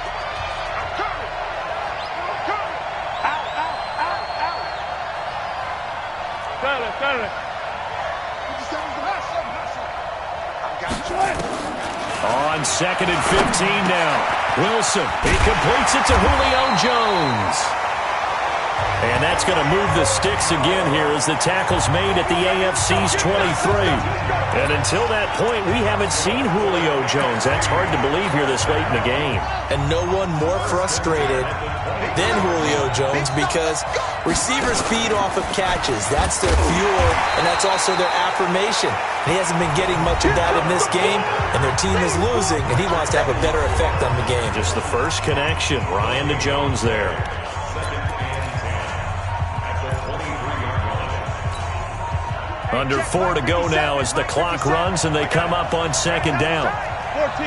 On 2nd and 15 now. Wilson, he completes it to Julio Jones. And that's going to move the sticks again here as the tackle's made at the AFC's 23. And until that point, we haven't seen Julio Jones. That's hard to believe here this late in the game. And no one more frustrated than Julio Jones because receivers feed off of catches. That's their fuel, and that's also their affirmation. And he hasn't been getting much of that in this game, and their team is losing, and he wants to have a better effect on the game. Just the first connection, Ryan to Jones there. Under 4 to go now as the clock runs and they come up on 2nd down. 14,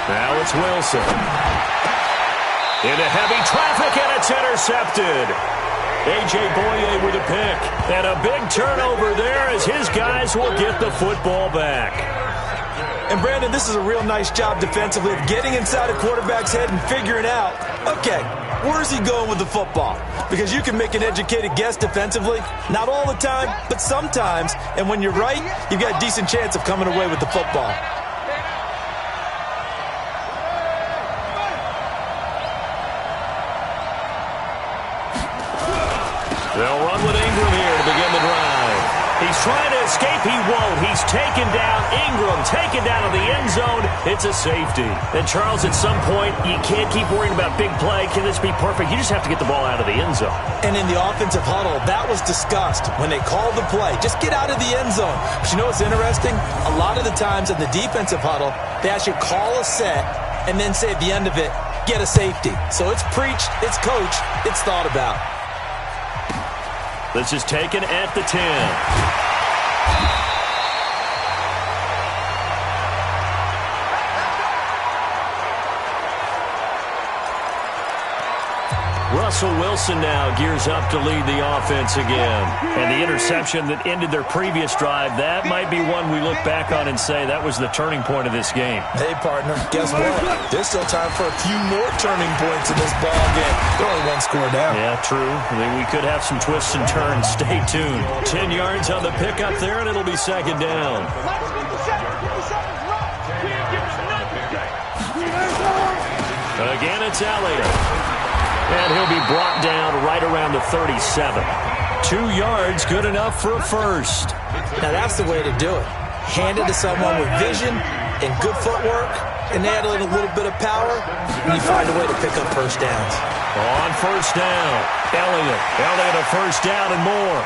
Now it's Wilson. Into heavy traffic and it's intercepted. A.J. Boye with a pick. And a big turnover there as his guys will get the football back. And Brandon, this is a real nice job defensively of getting inside a quarterback's head and figuring out, okay, where's he going with the football? Because you can make an educated guess defensively. Not all the time, but sometimes. And when you're right, you've got a decent chance of coming away with the football. They'll run with Ingram here to begin the drive. He's trying to escape. He won't. He's taken down. Ingram taken down in the end zone. It's a safety. And, Charles, at some point, you can't keep worrying about big play. Can this be perfect? You just have to get the ball out of the end zone. And in the offensive huddle, that was discussed when they called the play. Just get out of the end zone. But you know what's interesting? A lot of the times in the defensive huddle, they actually call a set and then say at the end of it, get a safety. So it's preached, it's coached, it's thought about. This is taken at the 10. Russell Wilson now gears up to lead the offense again. And the interception that ended their previous drive, that might be one we look back on and say that was the turning point of this game. Hey, partner, guess what? There's still time for a few more turning points in this ball game. They're only one score down. Yeah, true. We could have some twists and turns. Stay tuned. 10 yards on the pickup there, and it'll be 2nd down. Again, it's Elliott. And he'll be brought down right around the 37. 2 yards, good enough for a first. Now, that's the way to do it. Hand it to someone with vision and good footwork, and add a little bit of power, and you find a way to pick up first downs. On 1st down, Elliott a first down and more.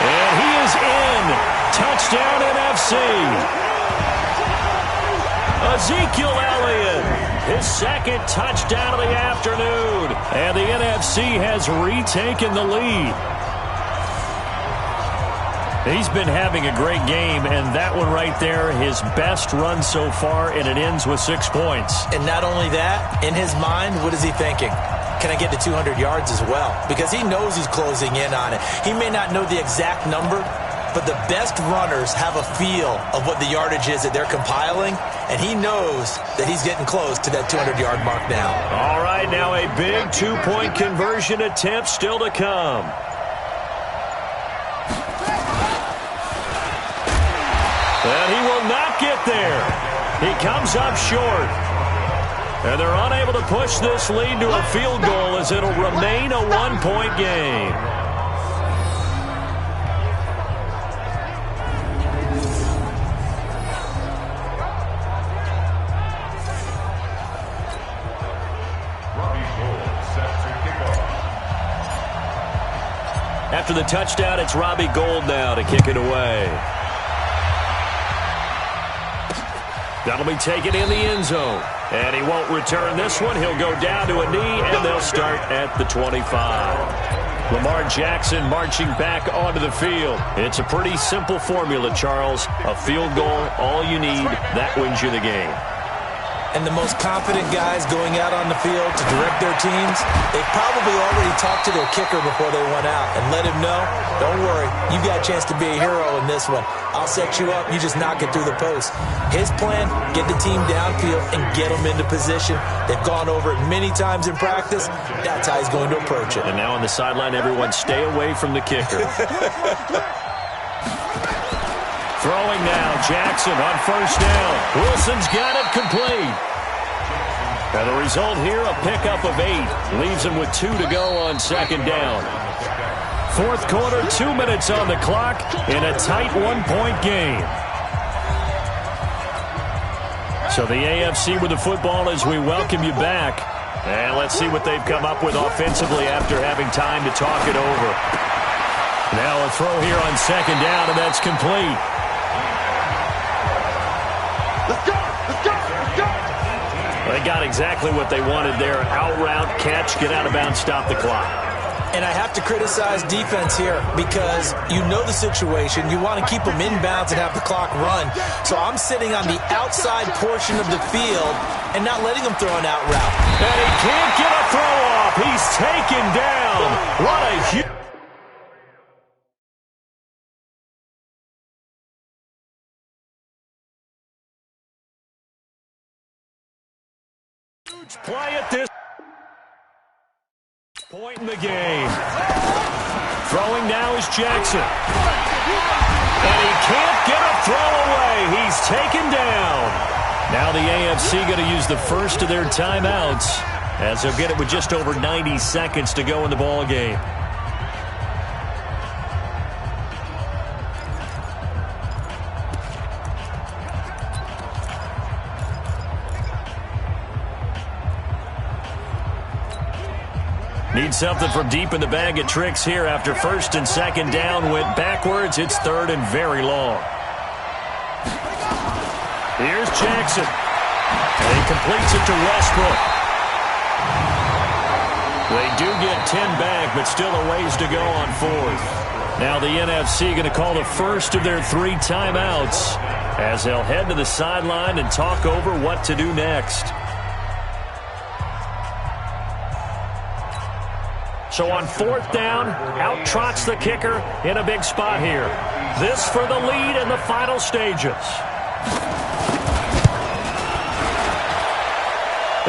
And he is in. Touchdown NFC. Ezekiel Elliott. His 2nd touchdown of the afternoon. And the NFC has retaken the lead. He's been having a great game, and that one right there, his best run so far, and it ends with 6 points. And not only that, in his mind, what is he thinking? Can I get to 200 yards as well? Because he knows he's closing in on it. He may not know the exact number, but the best runners have a feel of what the yardage is that they're compiling, and he knows that he's getting close to that 200-yard mark now. All right, now a big 2-point conversion attempt still to come. And he will not get there. He comes up short. And they're unable to push this lead to a field goal as it'll remain a 1-point game. After the touchdown, it's Robbie Gould now to kick it away. That'll be taken in the end zone. And he won't return this one. He'll go down to a knee, and they'll start at the 25. Lamar Jackson marching back onto the field. It's a pretty simple formula, Charles. A field goal, all you need. That wins you the game. And the most confident guys going out on the field to direct their teams, they probably already talked to their kicker before they went out and let him know, don't worry, you got a chance to be a hero in this one. I'll set you up, you just knock it through the post. His plan, get the team downfield and get them into position. They've gone over it many times in practice. That's how he's going to approach it. And now on the sideline, everyone stay away from the kicker. Throwing now, Jackson on first down. Wilson's got it complete. And the result here, a pickup of 8. Leaves him with 2 to go on second down. Fourth quarter, 2 minutes on the clock in a tight 1-point game. So the AFC with the football as we welcome you back. And let's see what they've come up with offensively after having time to talk it over. Now a throw here on second down, and that's complete. Let's go! Let's go! Let's go! They got exactly what they wanted there. Out route, catch, get out of bounds, stop the clock. And I have to criticize defense here because you know the situation. You want to keep them inbounds and have the clock run. So I'm sitting on the outside portion of the field and not letting them throw an out route. And he can't get a throw off. He's taken down. What a huge... play at this point in the game. Throwing now is Jackson. And he can't get a throw away. He's taken down. Now the AFC going to use the first of their timeouts as they'll get it with just over 90 seconds to go in the ball game. Need something from deep in the bag of tricks here after first and second down went backwards. It's third and very long. Here's Jackson. And he completes it to Westbrook. They do get 10 back, but still a ways to go on fourth. Now the NFC going to call the first of their 3 timeouts as they'll head to the sideline and talk over what to do next. So on fourth down, out trots the kicker in a big spot here. This for the lead in the final stages.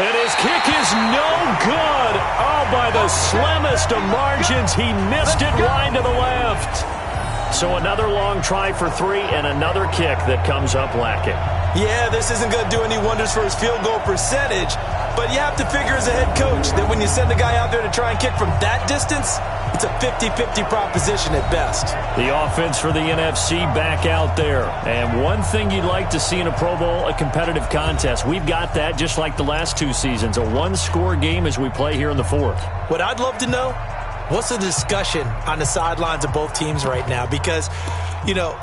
And his kick is no good. Oh, by the slimmest of margins, he missed it wide to the left. So another long try for 3 and another kick that comes up lacking. Yeah, this isn't going to do any wonders for his field goal percentage, but you have to figure as a head coach that when you send a guy out there to try and kick from that distance, it's a 50-50 proposition at best. The offense for the NFC back out there. And one thing you'd like to see in a Pro Bowl, a competitive contest. We've got that just like the last 2 seasons, a 1-score game as we play here in the fourth. What I'd love to know, what's the discussion on the sidelines of both teams right now? Because, you know,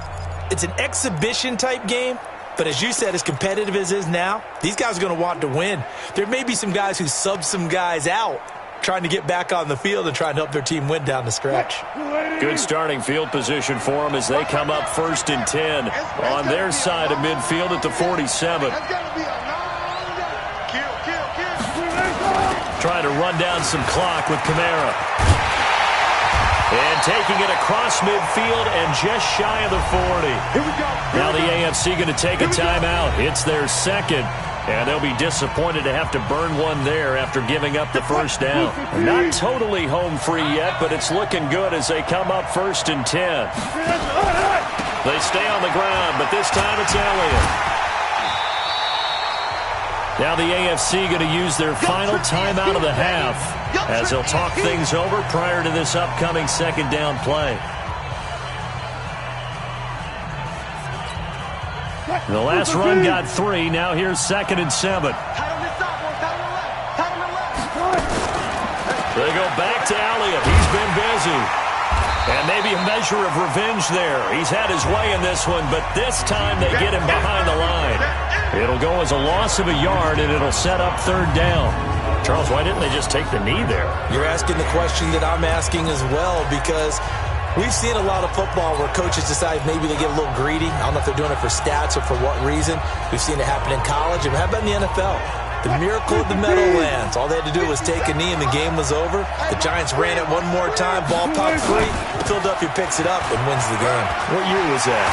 it's an exhibition-type game. But as you said, as competitive as it is now, these guys are going to want to win. There may be some guys who sub some guys out trying to get back on the field and trying to help their team win down the stretch. Good starting field position for them as they come up first and 10 on their side of midfield at the 47. Trying to run down some clock with Kamara. And taking it across midfield and just shy of the 40. Now the AFC going to take a timeout. It's their second, and they'll be disappointed to have to burn one there after giving up the first down. Not totally home free yet, but it's looking good as they come up first and 10. They stay on the ground, but this time it's Elliott. Now the AFC going to use their final timeout of the half as they'll talk things over prior to this upcoming second down play. The last run got 3. Now here's second and 7. They go back to Elliott. He's been busy. And maybe a measure of revenge there. He's had his way in this one, but this time they get him behind the line. It'll go as a loss of a yard, and it'll set up third down. Charles, why didn't they just take the knee there? You're asking the question that I'm asking as well, because We've seen a lot of football where coaches decide maybe they get a little greedy. I don't know if they're doing it for stats or for what reason. We've seen it happen in college. And how about in the NFL? The miracle of the Meadowlands. All they had to do was take a knee and the game was over. The Giants ran it one more time. Ball popped free. Philadelphia picks it up and wins the game. What year was that?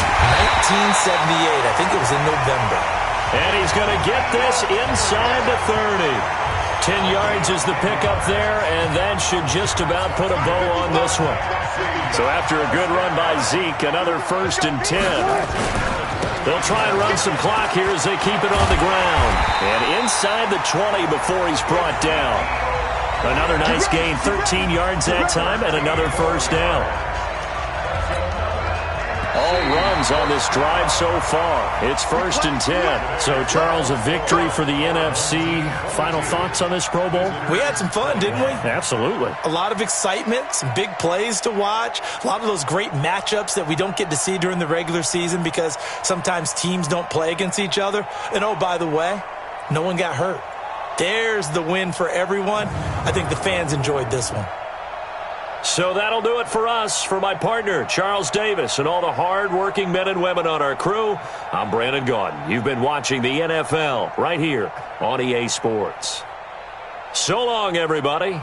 1978. I think it was in November. And he's going to get this inside the 30. 10 yards is the pickup there, and that should just about put a bow on this one. So after a good run by Zeke, another 1st and 10. They'll try and run some clock here as they keep it on the ground. And inside the 20 before he's brought down. Another nice gain, 13 yards that time, and another 1st down. All runs on this drive so far. It's 1st and 10. So, Charles, a victory for the NFC. Final thoughts on this Pro Bowl? We had some fun, didn't we? Absolutely. A lot of excitement, some big plays to watch, a lot of those great matchups that we don't get to see during the regular season because sometimes teams don't play against each other. And, oh, by the way, no one got hurt. There's the win for everyone. I think the fans enjoyed this one. So that'll do it for us. For my partner, Charles Davis, and all the hard-working men and women on our crew, I'm Brandon Gaudin. You've been watching the NFL right here on EA Sports. So long, everybody.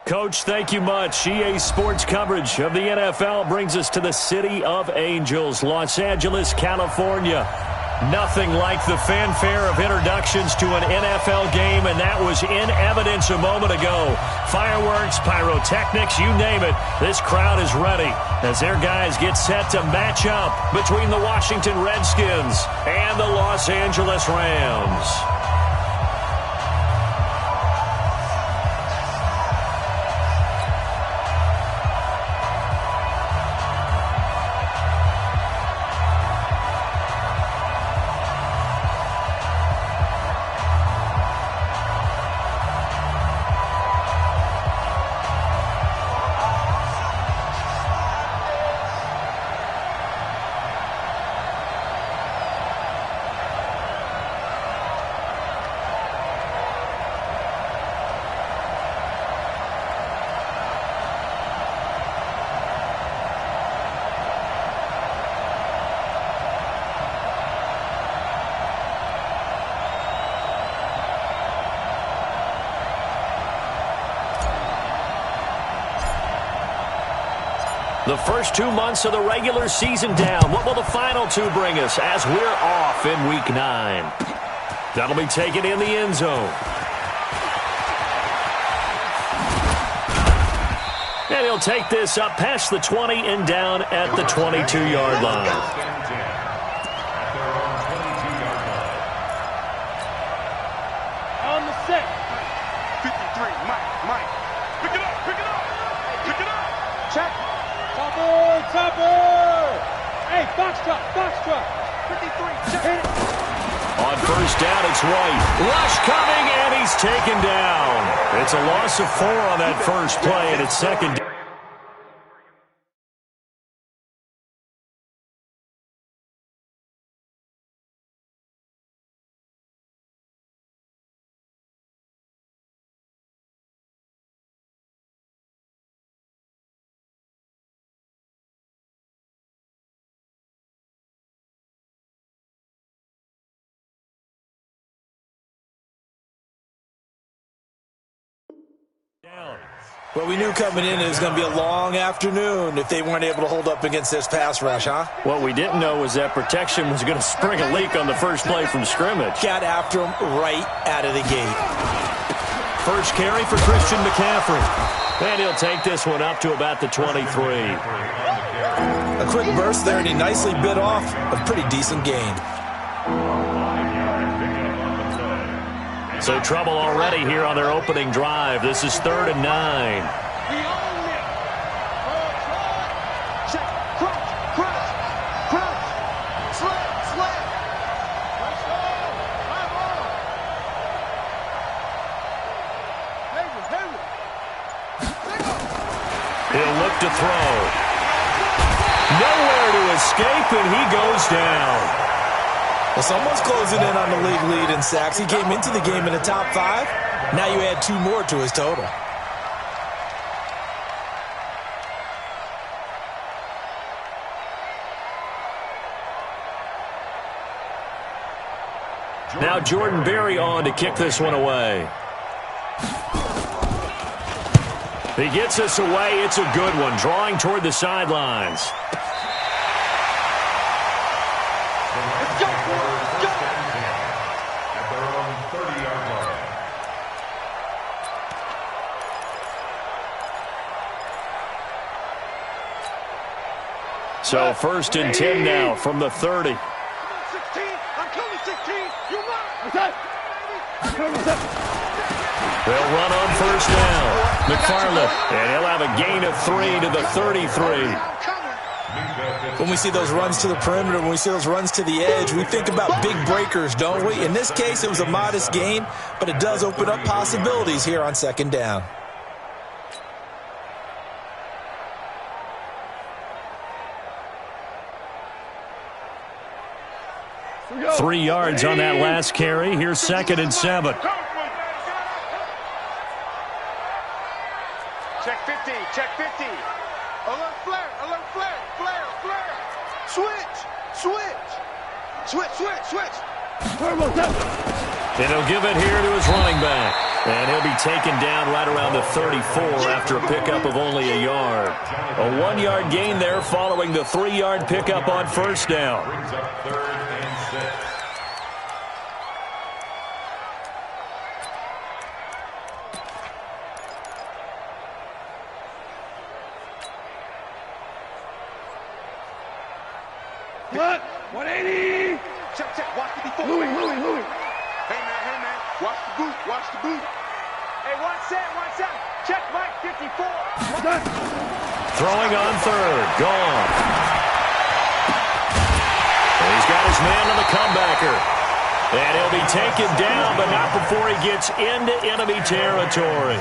Coach, thank you much. EA Sports coverage of the NFL brings us to the City of Angels, Los Angeles, California. Nothing like the fanfare of introductions to an NFL game, and that was in evidence a moment ago. Fireworks, pyrotechnics, you name it. This crowd is ready as their guys get set to match up between the Washington Redskins and the Los Angeles Rams. The first 2 months of the regular season down. What will the final two bring us as we're off in Week 9? That'll be taken in the end zone. And he'll take this up past the 20 and down at the 22-yard line. On the set. 53, Mike. Pick it up. Check. Topper. Hey, box truck. 53, check. Hit it. On first down, it's White. Rush coming, and he's taken down. It's a loss of 4 on that first play, and it's second down. Well, we knew coming in it was going to be a long afternoon if they weren't able to hold up against this pass rush, huh? What we didn't know was that protection was going to spring a leak on the first play from scrimmage. Got after him right out of the gate. First carry for Christian McCaffrey. And he'll take this one up to about the 23. A quick burst there, and he nicely bit off a pretty decent gain. So trouble already here on their opening drive. This is 3rd and 9. Check. Crouch. Slam. He'll look to throw. Nowhere to escape, and he goes down. Well, someone's closing in on the league lead in sacks. He came into the game in the top 5. Now you add 2 more to his total. Now Jordan Berry on to kick this one away. He gets us away. It's a good one, drawing toward the sidelines. So 1st and 10 now from the 30. 16. I'm coming 16. You run. They'll run on first down. McFarland, and he'll have a gain of 3 to the 33. When we see those runs to the perimeter, when we see those runs to the edge, we think about big breakers, don't we? In this case, it was a modest gain, but it does open up possibilities here on 2nd down. 3 yards on that last carry. Here's 2nd and 7. Check 50. Alert flare. Switch. And he'll give it here to his running back. And he'll be taken down right around the 34 after a pickup of only a yard. A 1-yard gain there following the 3-yard pickup on first down. What? 180! Check, check. Watch the before. Louis. Hey, man. Watch the boot. Hey, 1-7. Check, Mike, 54. Throwing on third. Gone. And he's got his man on the comebacker. And he'll be taken down, but not before he gets into enemy territory.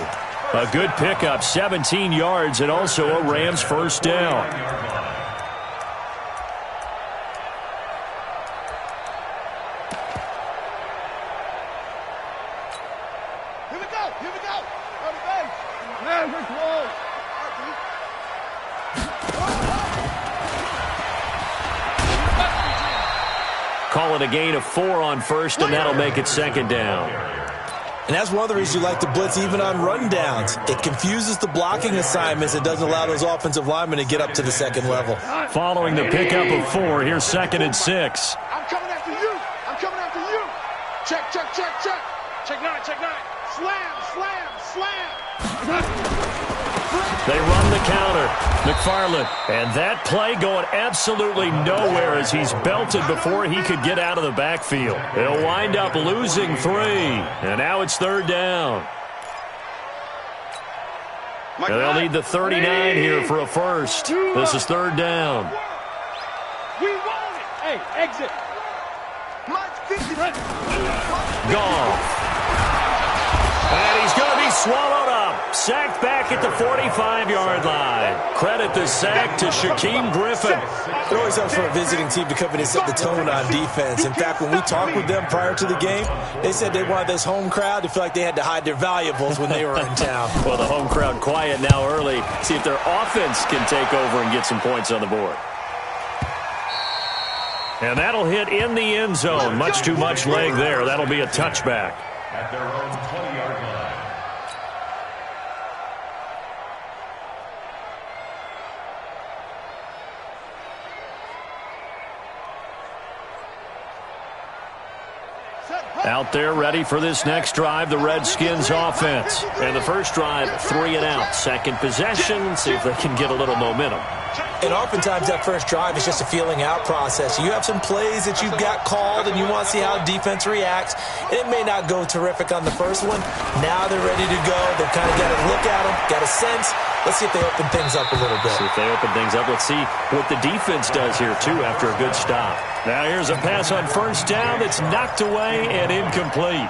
A good pickup, 17 yards, and also a Rams first down. Here we go. On the base. Man, we're close. Call it a gain of 4 on first, and that'll make it second down. And that's one of the reasons you like to blitz even on rundowns. It confuses the blocking assignments. It doesn't allow those offensive linemen to get up to the second level. Following the pickup of 4, here's 2nd and 6. I'm coming after you. Check. Check 9. Slam. They run the counter. McFarland. And that play going absolutely nowhere as he's belted before he could get out of the backfield. They'll wind up losing 3. And now it's third down. And they'll need the 39 here for a first. This is third down. We want it. Hey, exit. Mike's 50. Gone. And he's going to be swallowed up. Sacked back at the 45-yard line. Credit the sack to Shaquem Griffin. It always helps for a visiting team to come in and set the tone on defense. In fact, when we talked with them prior to the game, they said they wanted this home crowd to feel like they had to hide their valuables when they were in town. Well, the home crowd quiet now early. See if their offense can take over and get some points on the board. And that'll hit in the end zone. Much too much leg there. That'll be a touchback. At their own 20-yard line. Out there ready for this next drive, the Redskins offense. And the first drive, 3 and out. Second possession, see if they can get a little momentum. And oftentimes that first drive is just a feeling out process. You have some plays that you've got called and you want to see how defense reacts. It may not go terrific on the first one. Now they're ready to go. They've kind of got to look at them, got a sense. Let's see if they open things up a little bit. See if they open things up. Let's see what the defense does here, too, after a good stop. Now here's a pass on first down that's knocked away and incomplete.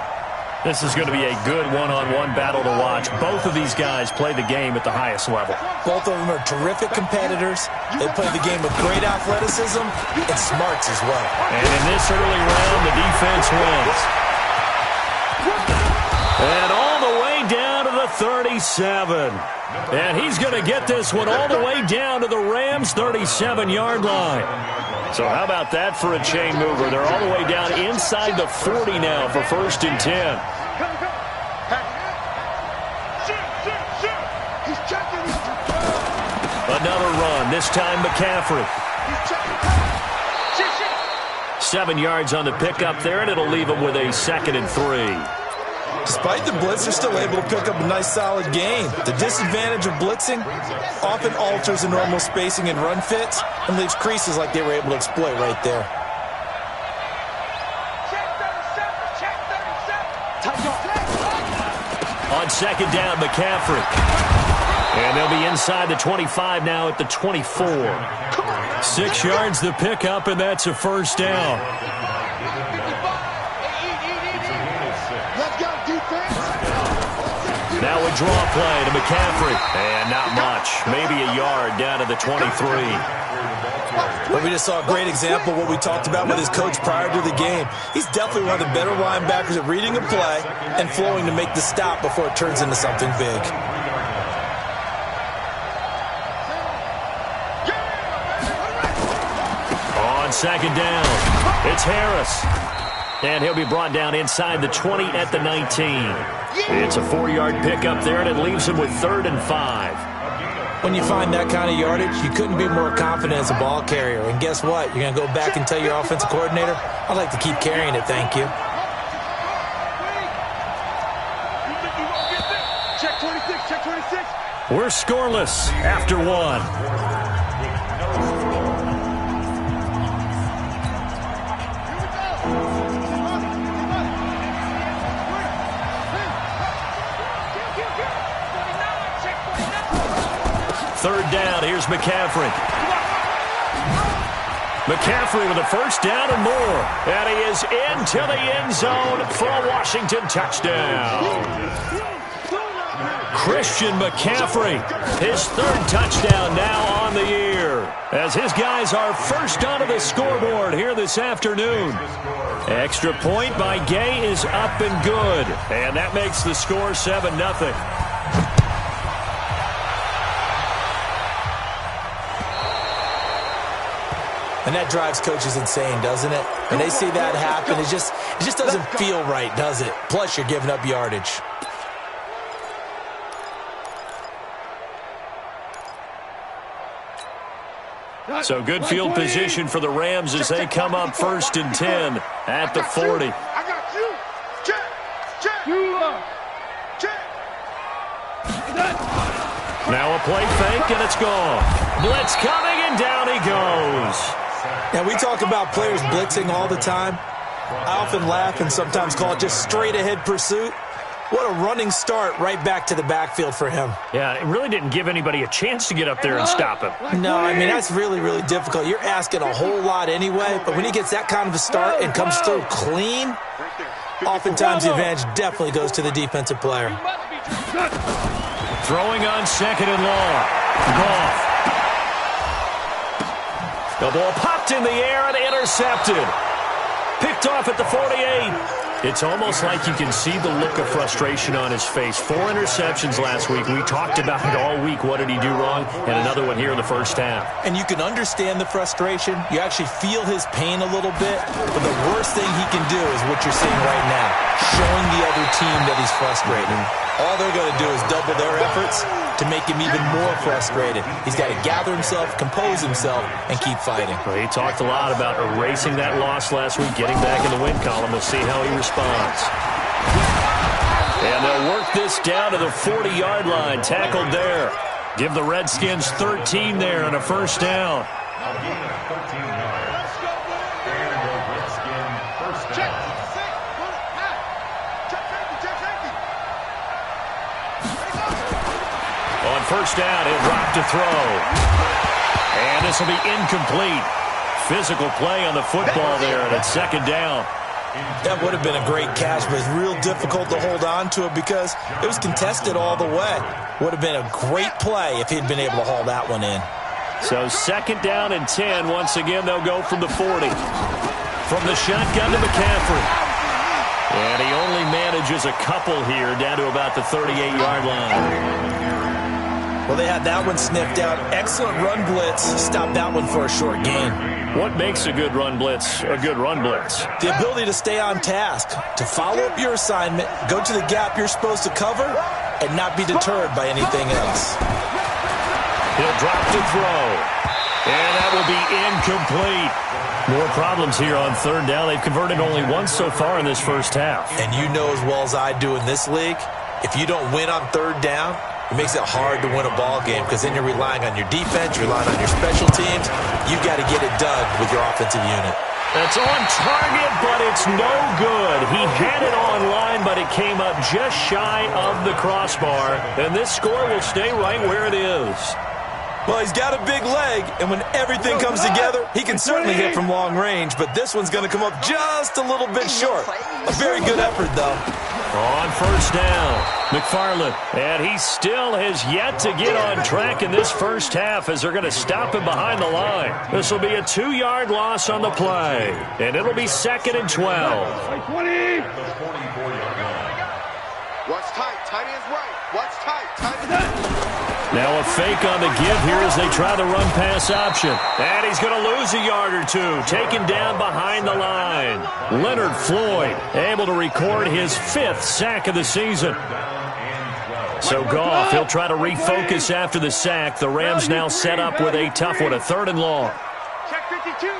This is going to be a good one-on-one battle to watch. Both of these guys play the game at the highest level. Both of them are terrific competitors. They play the game with great athleticism and smarts as well. And in this early round, the defense wins. And all the way down to the 37. And he's going to get this one all the way down to the Rams' 37-yard line. So how about that for a chain mover? They're all the way down inside the 40 now for 1st and 10. Another run, this time McCaffrey. 7 yards on the pickup there, and it'll leave him with a 2nd and 3. Despite the blitz, they're still able to pick up a nice, solid gain. The disadvantage of blitzing often alters the normal spacing and run fits and leaves creases like they were able to exploit right there. On second down, McCaffrey. And they'll be inside the 25 now at the 24. 6 yards the pickup, and that's a first down. Now a draw play to McCaffrey. And not much. Maybe a yard down to the 23. Well, we just saw a great example of what we talked about with his coach prior to the game. He's definitely one of the better linebackers at reading a play and flowing to make the stop before it turns into something big. On second down, it's Harris. And he'll be brought down inside the 20 at the 19. It's a 4-yard pickup there, and it leaves him with 3rd and 5. When you find that kind of yardage, you couldn't be more confident as a ball carrier. And guess what? You're going to go back and tell your offensive coordinator, I'd like to keep carrying it, thank you. Check 26, check 26. We're scoreless after 1. Third down, here's McCaffrey. McCaffrey with a first down and more. And he is into the end zone for a Washington touchdown. Christian McCaffrey, his 3rd touchdown now on the year, as his guys are first onto the scoreboard here this afternoon. Extra point by Gay is up and good, and that makes the score 7-0. And that drives coaches insane, doesn't it? When they see that happen, it just doesn't feel right, does it? Plus, you're giving up yardage. So good field position for the Rams as they come up 1st and 10 at the 40. I got you. Check, check, check. Now a play fake, and it's gone. Blitz coming, and down he goes. Now, we talk about players blitzing all the time. I often laugh and sometimes call it just straight-ahead pursuit. What a running start right back to the backfield for him. Yeah, it really didn't give anybody a chance to get up there and stop him. No, I mean, that's really, really difficult. You're asking a whole lot anyway, but when he gets that kind of a start and comes through clean, oftentimes the advantage definitely goes to the defensive player. Throwing on 2nd and long. Goff. The ball popped in the air and intercepted. Picked off at the 48. It's almost like you can see the look of frustration on his face. 4 interceptions last week. We talked about it all week. What did he do wrong? And another one here in the first half. And you can understand the frustration. You actually feel his pain a little bit. But the worst thing he can do is what you're seeing right now, showing the other team that he's frustrated. All they're going to do is double their efforts to make him even more frustrated. He's got to gather himself, compose himself, and keep fighting. Well, he talked a lot about erasing that loss last week, getting back in the win column. We'll see how he responds. And they'll work this down to the 40-yard line. Tackled there. Give the Redskins 13 there and a first down. On first down, he'll drop to throw. And this will be incomplete. Physical play on the football there, and it's 2nd down. That would have been a great catch, but it's real difficult to hold on to it because it was contested all the way. Would have been a great play if he'd been able to haul that one in. So 2nd down and 10. Once again, they'll go from the 40. From the shotgun to McCaffrey. And he only manages a couple here, down to about the 38-yard line. Well, they had that one sniffed out. Excellent run blitz. Stopped that one for a short gain. What makes a good run blitz a good run blitz? The ability to stay on task, to follow up your assignment, go to the gap you're supposed to cover, and not be deterred by anything else. He'll drop to throw. And that will be incomplete. More problems here on 3rd down. They've converted only once so far in this first half. And you know as well as I do in this league, if you don't win on 3rd down, it makes it hard to win a ball game because then you're relying on your defense, you're relying on your special teams. You've got to get it done with your offensive unit. That's on target, but it's no good. He had it on line, but it came up just shy of the crossbar. And this score will stay right where it is. Well, he's got a big leg, and when everything comes together, he can certainly hit from long range, but this one's going to come up just a little bit short. A very good effort, though. On first down, McFarland, and he still has yet to get on track in this first half as they're going to stop him behind the line. This will be a 2-yard loss on the play, and it'll be 2nd and 12. 20. Watch tight. Tight ends right. Watch tight. Tight ends. Now a fake on the give here as they try the run-pass option. And he's going to lose a yard or two, taken down behind the line. Leonard Floyd able to record his 5th sack of the season. So Goff, he'll try to refocus after the sack. The Rams now set up with a tough one, a 3rd and long. Check 52.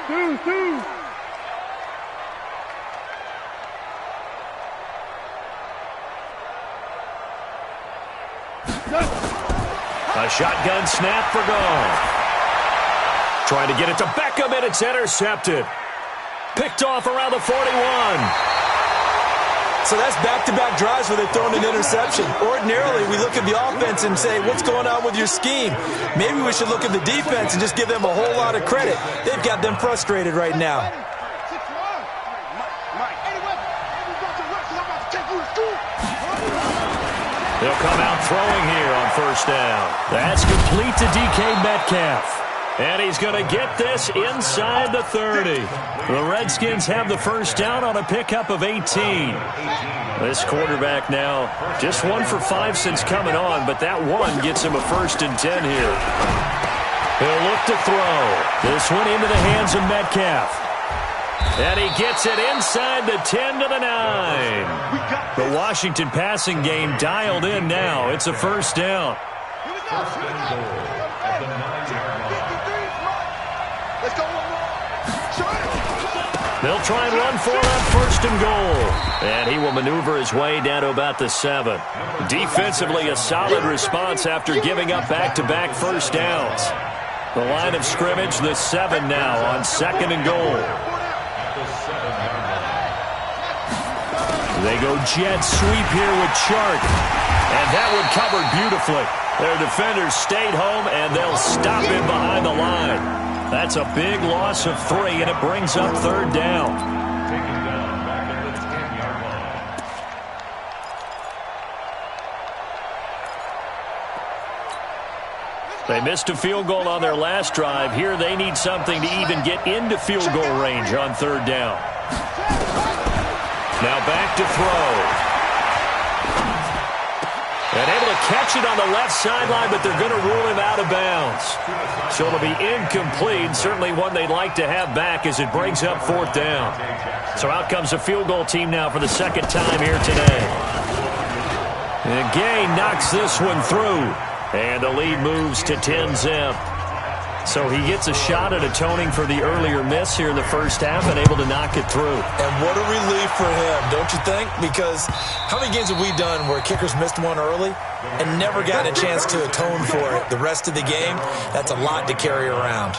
A shotgun snap for Goff. Trying to get it to Beckham, and it's intercepted. Picked off around the 41. So that's back-to-back drives where they've thrown an interception. Ordinarily, we look at the offense and say, what's going on with your scheme? Maybe we should look at the defense and just give them a whole lot of credit. They've got them frustrated right now. They'll come out throwing here on 1st down. That's complete to DK Metcalf. And he's going to get this inside the 30. The Redskins have the 1st down on a pickup of 18. This quarterback now just 1 for 5 since coming on, but that one gets him a 1st and 10 here. He'll look to throw. This one into the hands of Metcalf. And he gets it inside the 10 to the 9. The Washington passing game dialed in now. It's a 1st down. They'll try and run for it on 1st and goal. And he will maneuver his way down to about the 7. Defensively, a solid response after giving up back-to-back 1st downs. The line of scrimmage, the 7 now on 2nd and goal. They go jet sweep here with Chark. And that one covered beautifully. Their defenders stayed home, and they'll stop him behind the line. That's a big loss of 3, and it brings up 3rd down. Taken down back at the 10-yard line. They missed a field goal on their last drive. Here they need something to even get into field goal range on 3rd down. Now back to throw. And able to catch it on the left sideline, but they're going to rule him out of bounds. So it'll be incomplete. Certainly one they'd like to have back as it brings up 4th down. So out comes a field goal team now for the 2nd time here today. And Gay knocks this one through. And the lead moves to 10-zip. So he gets a shot at atoning for the earlier miss here in the 1st half and able to knock it through. And what a relief for him, don't you think? Because how many games have we done where kickers missed one early and never gotten a chance to atone for it the rest of the game? That's a lot to carry around.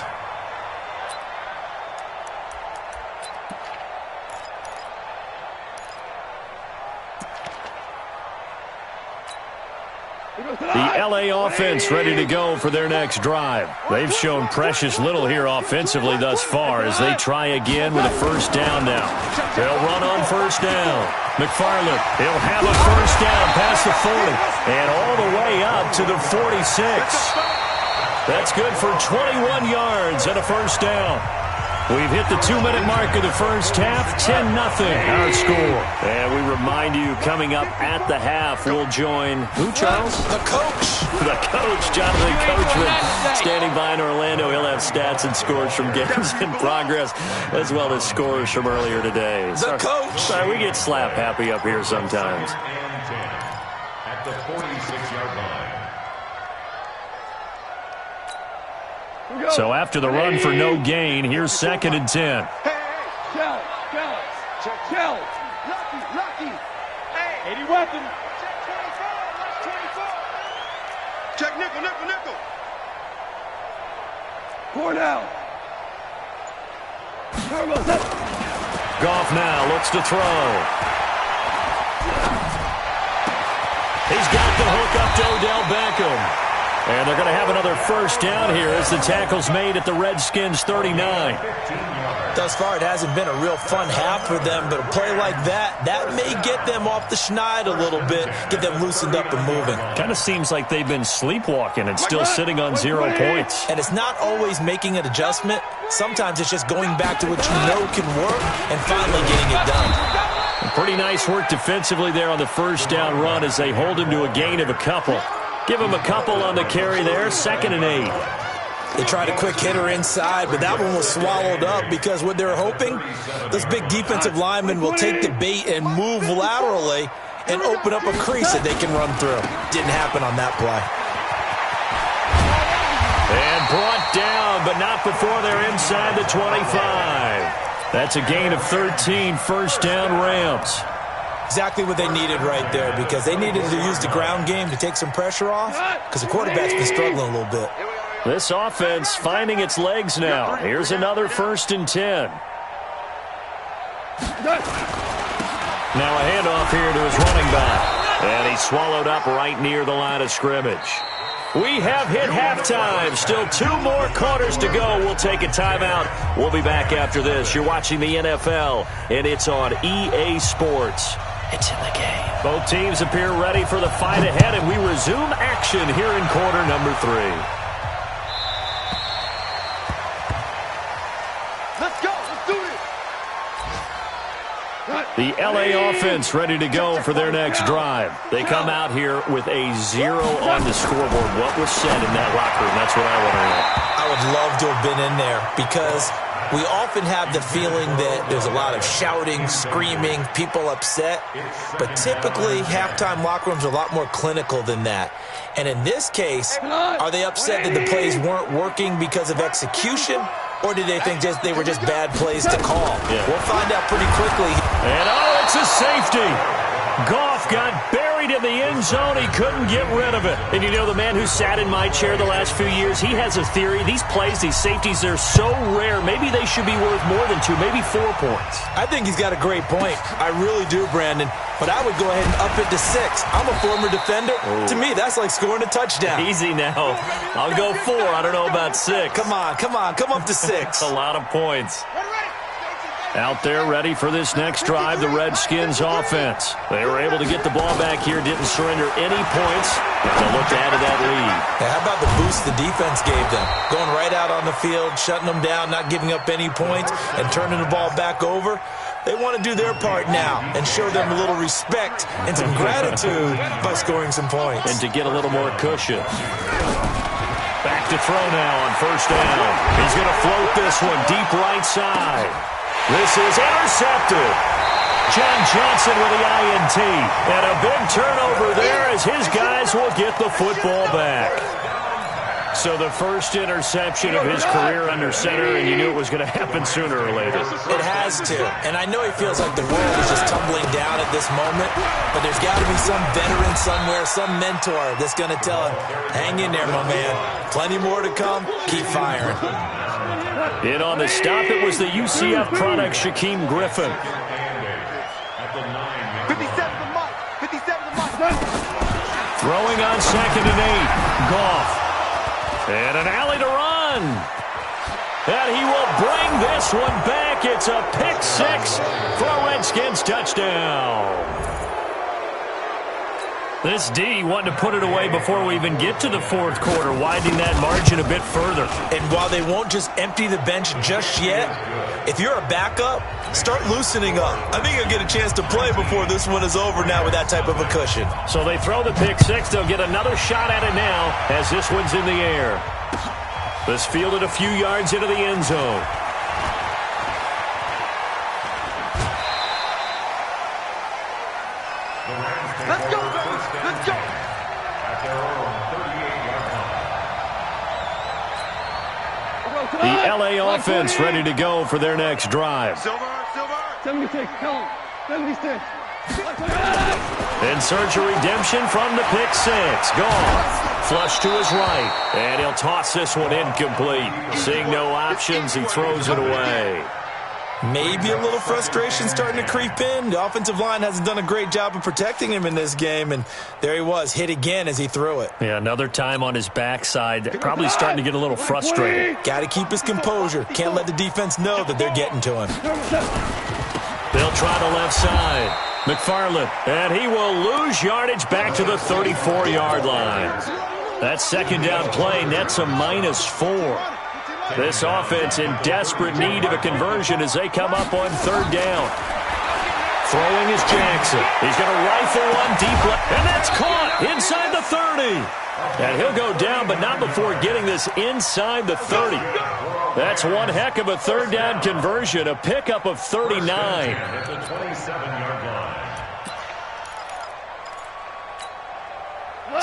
The LA offense ready to go for their next drive. They've shown precious little here offensively thus far as they try again with a 1st down now. They'll run on 1st down. McFarland, he'll have a 1st down past the 40 and all the way up to the 46. That's good for 21 yards and a 1st down. We've hit the 2-minute mark of the 1st half, 10-0 our score. And we remind you, coming up at the half, we'll join, who, Charles? The coach. The coach, Jonathan Coachman, standing by in Orlando. He'll have stats and scores from games in progress, as well as scores from earlier today. The coach. Sorry, we get slap happy up here sometimes. At the 46-yard line. So after the run for no gain, here's 2nd and 10. Challenge. Lucky. Hey. 80 weapon. Check 24. Check nickel. Cornell. Goff now looks to throw. He's got the hook up to Odell Beckham. And they're going to have another 1st down here as the tackle's made at the Redskins 39. Thus far, it hasn't been a real fun half for them, but a play like that may get them off the schneid a little bit, get them loosened up and moving. Kind of seems like they've been sleepwalking and still sitting on 0 points. And it's not always making an adjustment. Sometimes it's just going back to what you know can work and finally getting it done. Pretty nice work defensively there on the 1st down run as they hold him to a gain of a couple. Give him a couple on the carry there, 2nd and 8. They tried a quick hitter inside, but that one was swallowed up because what they're hoping, those big defensive linemen will take the bait and move laterally and open up a crease that they can run through. Didn't happen on that play. And brought down, but not before they're inside the 25. That's a gain of 13, first down Rams. Exactly what they needed right there, because they needed to use the ground game to take some pressure off, because the quarterback's been struggling a little bit. This offense finding its legs now. Here's another 1st and 10. Now a handoff here to his running back. And he's swallowed up right near the line of scrimmage. We have hit halftime. Still 2 more quarters to go. We'll take a timeout. We'll be back after this. You're watching the NFL, and it's on EA Sports. It's in the game. Both teams appear ready for the fight ahead, and we resume action here in quarter number 3. Let's go. Let's do this. The LA offense ready to go for their next drive. They come out here with a 0 on the scoreboard. What was said in that locker room? That's what I want to know. I would love to have been in there, because we often have the feeling that there's a lot of shouting, screaming, people upset. But typically, halftime locker rooms are a lot more clinical than that. And in this case, are they upset that the plays weren't working because of execution? Or did they think they were just bad plays to call? Yeah. We'll find out pretty quickly. And it's a safety. Goff got buried in the end zone. He couldn't get rid of it. And you know, the man who sat in my chair the last few years, he has a theory. These plays, these safeties, they're so rare. Maybe they should be worth more than 2, maybe 4 points. I think he's got a great point. I really do, Brandon. But I would go ahead and up it to 6. I'm a former defender. Ooh. To me, that's like scoring a touchdown. Easy now. I'll go 4. I don't know about 6. Come on. Come up to 6. That's a lot of points. Out there ready for this next drive, the Redskins offense. They were able to get the ball back here, didn't surrender any points, and they'll look to add to that lead. Yeah, how about the boost the defense gave them? Going right out on the field, shutting them down, not giving up any points, and turning the ball back over. They want to do their part now and show them a little respect and some gratitude by scoring some points. And to get a little more cushion. Back to throw now on 1st down. He's going to float this one deep right side. This is intercepted. John Johnson with the INT. And a big turnover there as his guys will get the football back. So the first interception of his career under center, and you knew it was going to happen sooner or later. It has to. And I know he feels like the world is just tumbling down at this moment, but there's got to be some veteran somewhere, some mentor that's going to tell him, hang in there, my man. Plenty more to come. Keep firing. In on the stop, it was the UCF product, Shaquem Griffin. 57 to Mike. 57 to Mike. Throwing on 2nd and 8. Goff. And an alley to run. And he will bring this one back. It's a pick 6 for a Redskins touchdown. This D wanted to put it away before we even get to the 4th quarter, widening that margin a bit further. And while they won't just empty the bench just yet, if you're a backup, start loosening up. I think you'll get a chance to play before this one is over now with that type of a cushion. So they throw the pick 6. They'll get another shot at it now as this one's in the air. This fielded a few yards into the end zone. Let's go, baby. Let's go. The LA offense ready to go for their next drive. Silver. 76, tell him. 76. In search of redemption from the pick 6. Gone. Flush to his right. And he'll toss this one incomplete. Seeing no options, he throws it away. Maybe a little frustration starting to creep in. The offensive line hasn't done a great job of protecting him in this game, and there he was, hit again as he threw it. Yeah, another time on his backside. Probably starting to get a little frustrated. Got to keep his composure. Can't let the defense know that they're getting to him. They'll try the left side. McFarland, and he will lose yardage back to the 34-yard line. That 2nd down play nets a -4. This offense in desperate need of a conversion as they come up on 3rd down. Throwing is Jackson. He's going to rifle one deep left, and that's caught inside the 30. And he'll go down, but not before getting this inside the 30. That's one heck of a third down conversion, a pickup of 39. At the 27-yard line.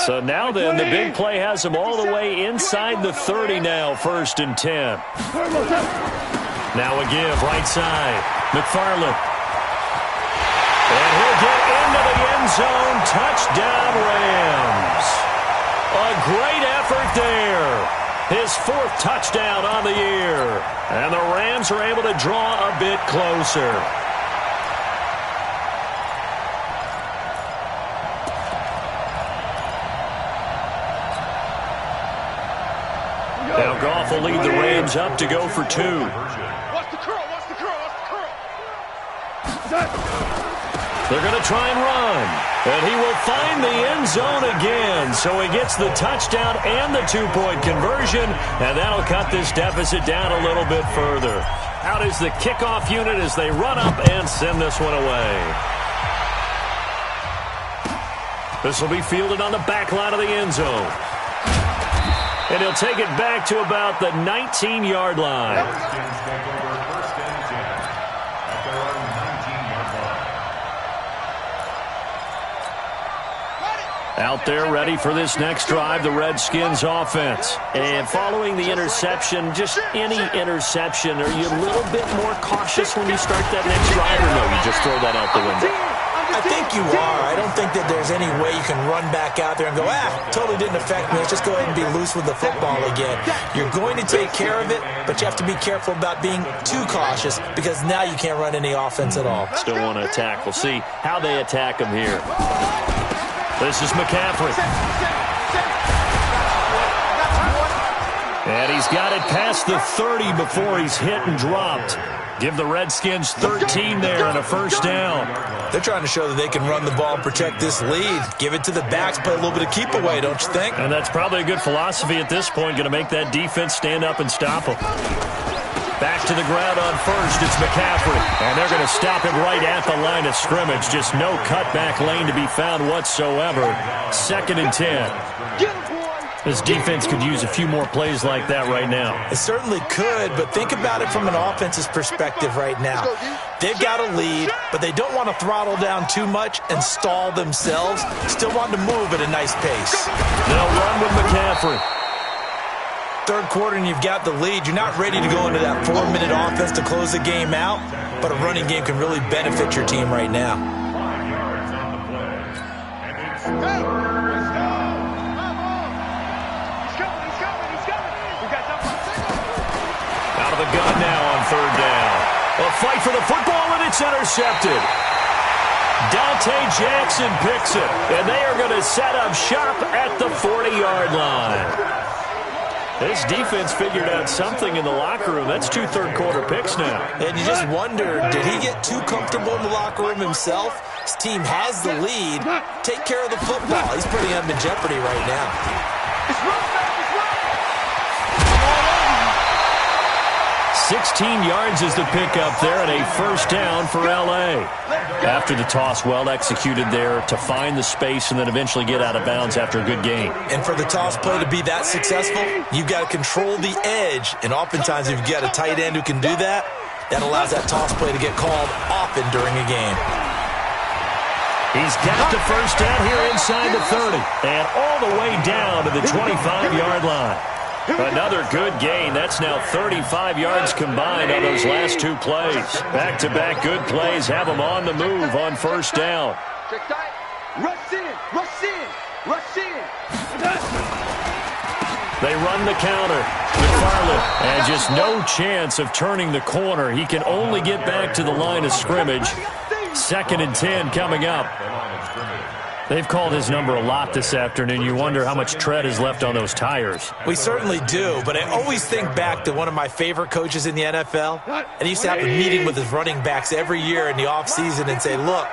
So now then, the big play has him all the way inside the 30 now, 1st and 10. Now a give, right side. McFarland. And he'll get into the end zone. Touchdown, Rams. A great effort there. His 4th touchdown on the year. And the Rams are able to draw a bit closer. Now Goff will lead the Rams up to go for 2. Watch the curl, watch the curl, watch the curl. They're going to try and run. And he will find the end zone again. So he gets the touchdown and the 2-point conversion. And that'll cut this deficit down a little bit further. Out is the kickoff unit as they run up and send this one away. This will be fielded on the back line of the end zone. And he'll take it back to about the 19-yard line. Redskins take over 1st and 10 at their own 19-yard line. Out there ready for this next drive, the Redskins offense. And following the interception, just any interception, are you a little bit more cautious when you start that next drive, or no, you just throw that out the window? I think you are. I don't think that there's any way you can run back out there and go, totally didn't affect me. Let's just go ahead and be loose with the football again. You're going to take care of it, but you have to be careful about being too cautious because now you can't run any offense at all. Still want to attack. We'll see how they attack him here. This is McCaffrey. And he's got it past the 30 before he's hit and dropped. Give the Redskins 13 there and a 1st down. They're trying to show that they can run the ball and protect this lead. Give it to the backs, play a little bit of keep away, don't you think? And that's probably a good philosophy at this point, going to make that defense stand up and stop them. Back to the ground on 1st, it's McCaffrey. And they're going to stop him right at the line of scrimmage. Just no cutback lane to be found whatsoever. 2nd and 10. This defense could use a few more plays like that right now. It certainly could, but think about it from an offense's perspective right now. They've got a lead, but they don't want to throttle down too much and stall themselves. Still want to move at a nice pace. They'll run with McCaffrey. 3rd quarter and you've got the lead. You're not ready to go into that 4-minute offense to close the game out, but a running game can really benefit your team right now. 5 yards on the play. And it's out of the gun now on 3rd down. A fight for the football, and it's intercepted. Dante Jackson picks it, and they are going to set up shop at the 40-yard line. This defense figured out something in the locker room. That's 2 third-quarter picks now. And you just wonder, did he get too comfortable in the locker room himself? His team has the lead. Take care of the football. He's putting them in jeopardy right now. 16 yards is the pickup there, and a 1st down for L.A. After the toss, well executed there to find the space and then eventually get out of bounds after a good gain. And for the toss play to be that successful, you've got to control the edge. And oftentimes, if you've got a tight end who can do that, that allows that toss play to get called often during a game. He's got the 1st down here inside the 30 and all the way down to the 25-yard line. Another good gain. That's now 35 yards combined on those last 2 plays. Back-to-back good plays have them on the move on 1st down. Rush in, rush in, rush in. They run the counter. McFarland, and just no chance of turning the corner. He can only get back to the line of scrimmage. 2nd and 10 coming up. They've called his number a lot this afternoon. You wonder how much tread is left on those tires. We certainly do, but I always think back to one of my favorite coaches in the NFL. And he used to have a meeting with his running backs every year in the offseason and say, look,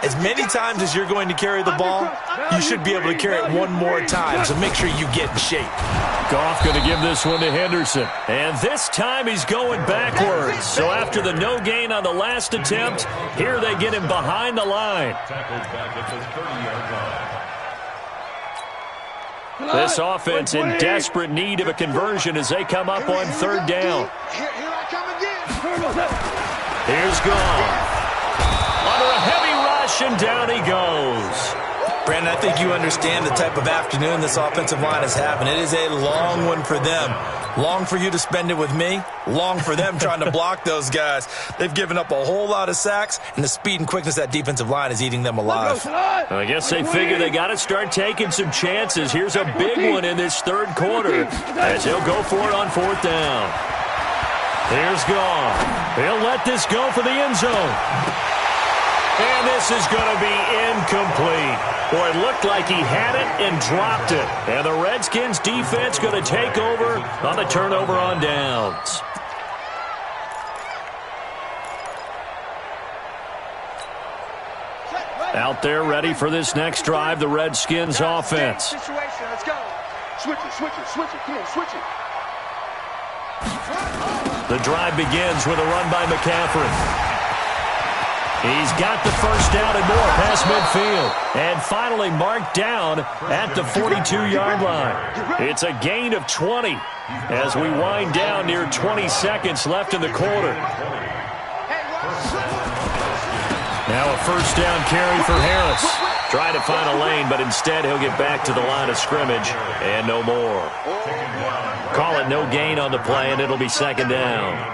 as many times as you're going to carry the ball, you should be able to carry it one more time, so make sure you get in shape. Goff going to give this one to Henderson. And this time he's going backwards. So after the no gain on the last attempt, here they get him behind the line. tackled back at the 30-yard This offense in desperate need of a conversion as they come up on third down. Here I come again. Here's gone. Under a heavy rush, and down he goes. Brandon, I think you understand the type of afternoon this offensive line is having. It is a long one for them. Long for you to spend it with me. Long for them trying to block those guys. They've given up a whole lot of sacks, and the speed and quickness of that defensive line is eating them alive. I guess they figure they got to start taking some chances. Here's a big one in this third quarter as he'll go for it on fourth down. Here's gone. He'll let this go for the end zone. And this is going to be incomplete. Boy, it looked like he had it and dropped it. And the Redskins defense going to take over on the turnover on downs. Out there ready for this next drive, the Redskins offense. Situation, let's go. Switch it. Come on, switch it. The drive begins with a run by McCaffrey. He's got the first down and more past midfield. And finally marked down at the 42-yard line. It's a gain of 20 as we wind down near 20 seconds left in the quarter. Now a first down carry for Harris. Trying to find a lane, but instead he'll get back to the line of scrimmage and no more. Call it no gain on the play, and it'll be second down.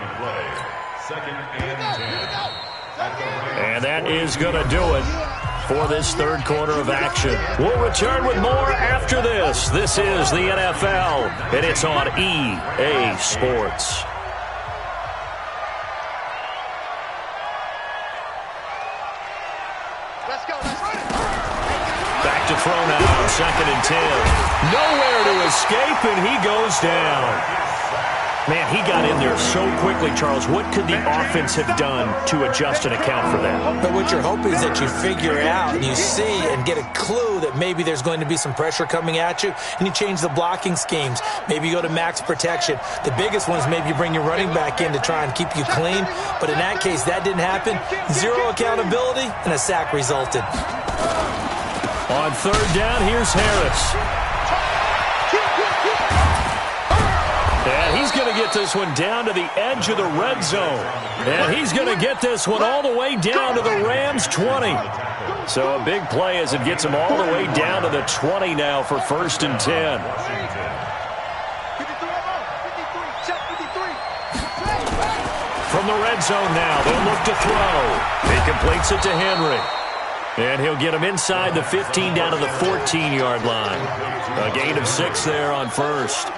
And that is going to do it for this third quarter of action. We'll return with more after this. This is the NFL, and it's on EA Sports. Let's go. Back to throw now, second and 10. Nowhere to escape, and he goes down. Man, he got in there so quickly, Charles. What could the offense have done to adjust and account for that? But what you're hoping is that you figure out and you see and get a clue that maybe there's going to be some pressure coming at you, and you change the blocking schemes. Maybe you go to max protection. The biggest one is maybe you bring your running back in to try and keep you clean. But in that case, that didn't happen. Zero accountability, and a sack resulted. On third down, here's Harris. And he's going to get this one down to the edge of the red zone. And he's going to get this one all the way down to the Rams' 20. So a big play as it gets him all the way down to the 20 now for first and 10. From the red zone now, they'll look to throw. He completes it to Henry. And he'll get him inside the 15 down to the 14-yard line. A gain of 6 there on first.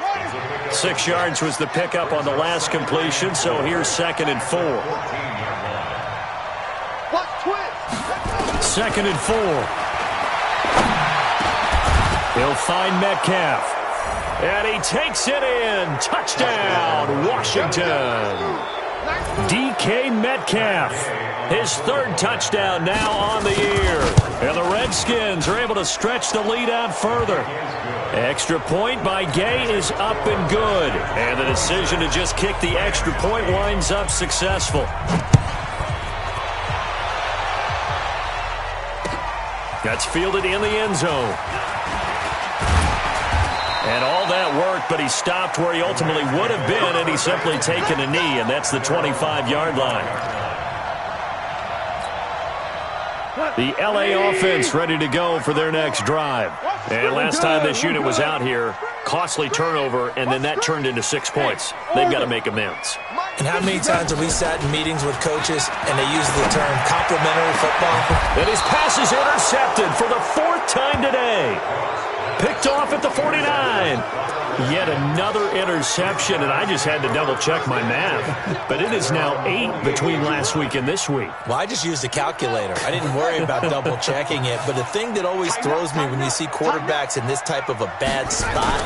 6 yards was the pickup on the last completion, so here's second and 4. Second and 4. He'll find Metcalf. And he takes it in. Touchdown, Washington. DK Metcalf, his third touchdown now on the year. And the Redskins are able to stretch the lead out further. Extra point by Gay is up and good. And the decision to just kick the extra point winds up successful. That's fielded in the end zone. And all that worked, but he stopped where he ultimately would have been, and he's simply taken a knee, and that's the 25-yard line. The LA offense ready to go for their next drive. And last time this unit was out here, costly turnover, and then that turned into 6 points. They've got to make amends. And how many times have we sat in meetings with coaches and they use the term complimentary football? And his pass is intercepted for the 4th time today. Picked off at the 49. Yet another interception, and I just had to double-check my math. But it is now 8 between last week and this week. Well, I just used a calculator. I didn't worry about double-checking it. But the thing that always throws me when you see quarterbacks in this type of a bad spot,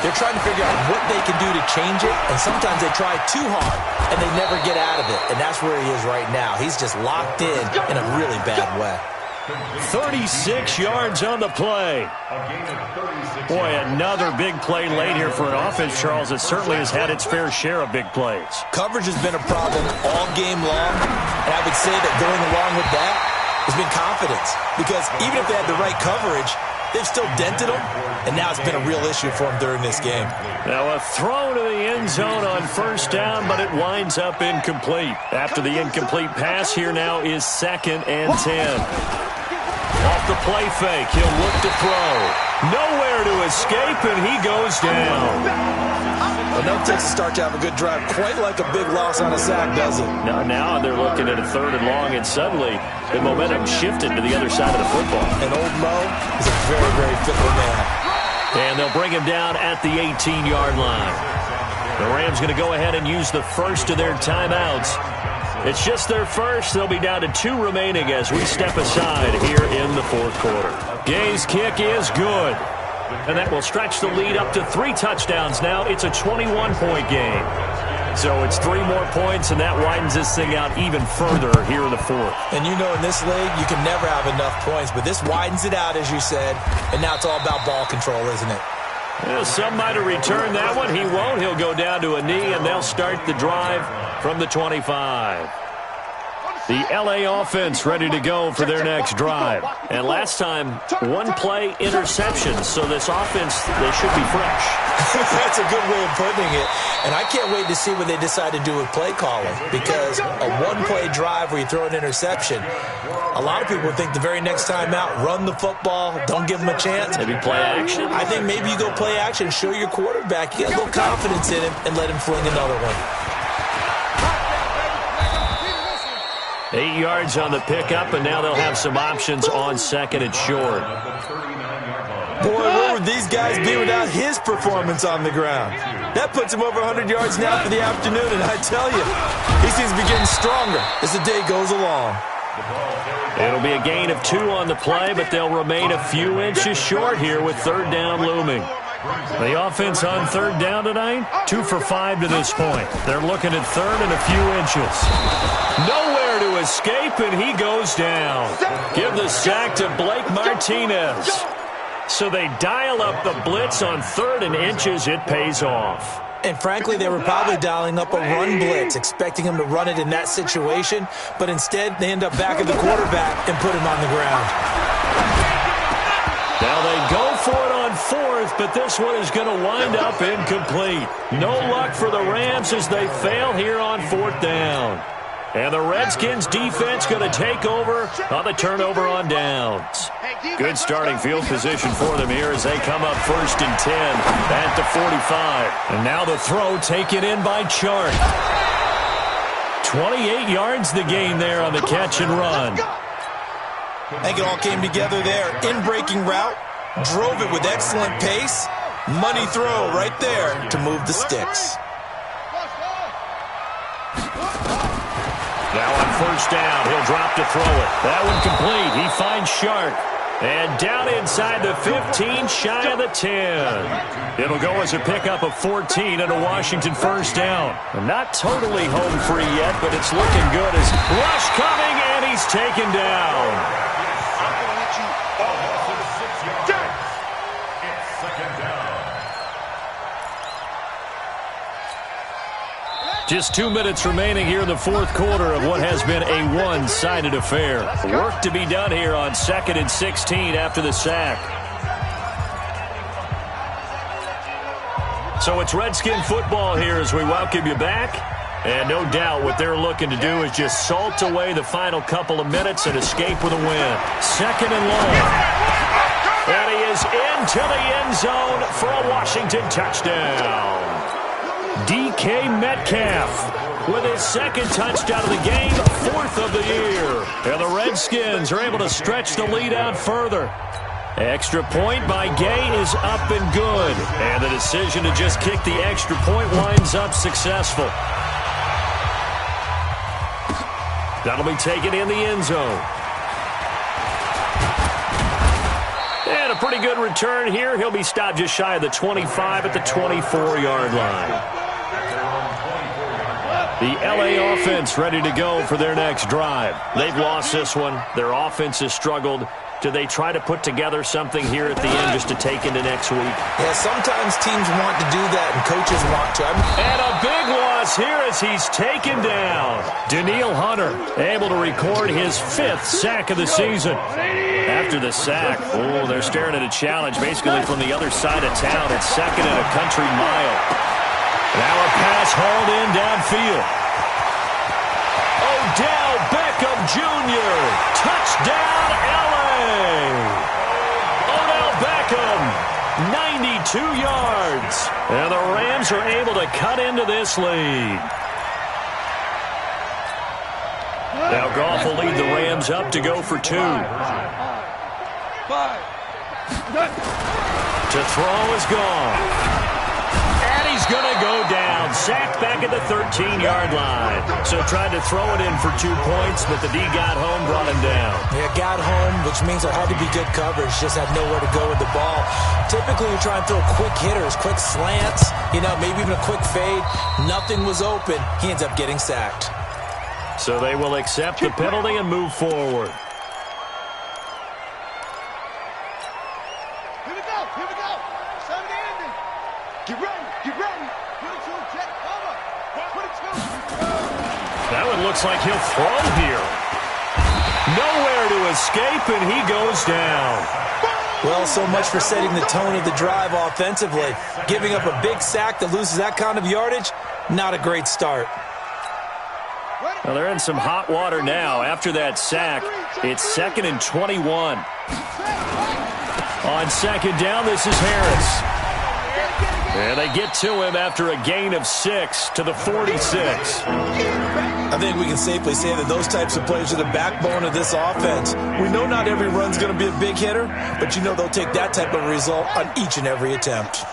they're trying to figure out what they can do to change it, and sometimes they try too hard, and they never get out of it. And that's where he is right now. He's just locked in a really bad way. 36 yards on the play. Boy, another big play late here for an offense, Charles, that certainly has had its fair share of big plays. Coverage has been a problem all game long, and I would say that going along with that has been confidence. Because even if they had the right coverage, they've still dented them, and now it's been a real issue for them during this game. Now a throw to the end zone on first down, but it winds up incomplete. After the incomplete pass, here now is 2nd and 10. Off the play fake, he'll look to throw. Nowhere to escape, and he goes down. Well, no Texas start to have a good drive, quite like a big loss on a sack, does it? Now they're looking at a 3rd and long, and suddenly the momentum shifted to the other side of the football. And old Mo is a very, very fickle man. And they'll bring him down at the 18-yard line. The Rams going to go ahead and use the first of their timeouts. It's just their first. They'll be down to 2 remaining as we step aside here in the 4th quarter. Gay's kick is good. And that will stretch the lead up to 3 touchdowns now. It's a 21-point game. So it's 3 more points, and that widens this thing out even further here in the 4th. And you know in this league, you can never have enough points. But this widens it out, as you said. And now it's all about ball control, isn't it? Well, some might have returned that one. He won't. He'll go down to a knee, and they'll start the drive from the 25. The L.A. offense ready to go for their next drive. And last time, 1-play interception. So this offense, they should be fresh. That's a good way of putting it. And I can't wait to see what they decide to do with play calling. Because a 1-play drive where you throw an interception, a lot of people think the very next time out, run the football, don't give them a chance. Maybe play action? I think maybe you go play action, show your quarterback, you get a little confidence in him, and let him fling another one. 8 yards on the pickup, and now they'll have some options on 2nd and short. Boy, where would these guys be without his performance on the ground? That puts him over 100 yards now for the afternoon, and I tell you, he seems to be getting stronger as the day goes along. It'll be a gain of 2 on the play, but they'll remain a few inches short here with 3rd down looming. The offense on 3rd down tonight, 2 for 5 to this point. They're looking at 3rd and a few inches. Nowhere to escape, and he goes down. Give the sack to Blake Martinez. So they dial up the blitz on 3rd and inches. It pays off. And frankly, they were probably dialing up a run blitz, expecting him to run it in that situation. But instead, they end up back at the quarterback and put him on the ground. Now they go for it on 4th, but this one is going to wind up incomplete. No luck for the Rams as they fail here on 4th down. And the Redskins defense going to take over on the turnover on downs. Good starting field position for them here as they come up 1st and 10 at the 45. And now the throw taken in by Chark. 28 yards the gain there on the catch and run. I think it all came together there. In-breaking route, drove it with excellent pace. Money throw right there to move the sticks. Now on 1st down, he'll drop to throw it. That one complete. He finds Chark. And down inside the 15, shy of the 10. It'll go as a pickup of 14 and a Washington 1st down. Not totally home free yet, but it's looking good as rush coming, and he's taken down. Just 2 minutes remaining here in the 4th quarter of what has been a one-sided affair. Work to be done here on 2nd and 16 after the sack. So it's Redskin football here as we welcome you back. And no doubt what they're looking to do is just salt away the final couple of minutes and escape with a win. 2nd and long. And he is into the end zone for a Washington touchdown. DK Metcalf with his 2nd touchdown of the game, 4th of the year. And the Redskins are able to stretch the lead out further. Extra point by Gay is up and good. And the decision to just kick the extra point winds up successful. That'll be taken in the end zone. And a pretty good return here. He'll be stopped just shy of the 25 at the 24-yard line. The L.A. offense ready to go for their next drive. They've lost this one. Their offense has struggled. do they try to put together something here at the end just to take into next week? Yeah, sometimes teams want to do that and coaches want to. And a big loss here as he's taken down. Danielle Hunter able to record his 5th sack of the season. After the sack, they're staring at a challenge basically from the other side of town. It's 2nd and a country mile. Now a pass hauled in downfield. Odell Beckham Jr. Touchdown, L.A. Odell Beckham, 92 yards. And the Rams are able to cut into this lead. Now Goff will lead the Rams up to go for 2. To throw is gone. And he's going to go down. Sacked back at the 13-yard line. So tried to throw it in for 2 points, but the D got home, brought him down. Yeah, got home, which means there had to be good coverage. Just had nowhere to go with the ball. Typically, you try and throw quick hitters, quick slants, maybe even a quick fade. Nothing was open. He ends up getting sacked. So they will accept the penalty and move forward. Here we go. Seven ending. Get ready. 22, check, cover. 22. That one looks like he'll throw here. Nowhere to escape, and he goes down. Well, so much for setting the tone of the drive offensively. Giving up a big sack that loses that kind of yardage, not a great start. Well, they're in some hot water now. After that sack, it's 2nd and 21. On 2nd down, this is Harris. And they get to him after a gain of 6 to the 46. I think we can safely say that those types of plays are the backbone of this offense. We know not every run's going to be a big hitter, but they'll take that type of result on each and every attempt.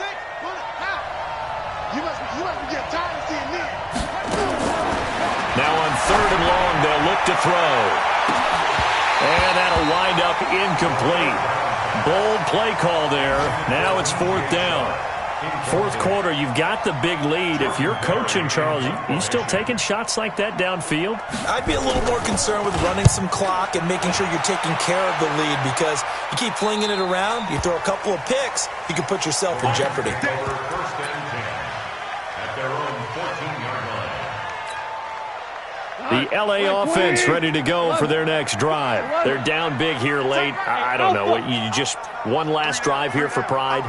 Now on 3rd and long, they'll look to throw. And that'll wind up incomplete. Bold play call there. Now it's 4th down. 4th quarter, you've got the big lead. If you're coaching, Charles, you still taking shots like that downfield? I'd be a little more concerned with running some clock and making sure you're taking care of the lead, because you keep flinging it around, you throw a couple of picks, you can put yourself in jeopardy. First and 10 at their own 14-yard line. The L.A. offense ready to go for their next drive. They're down big here late. I don't know. You just one last drive here for pride?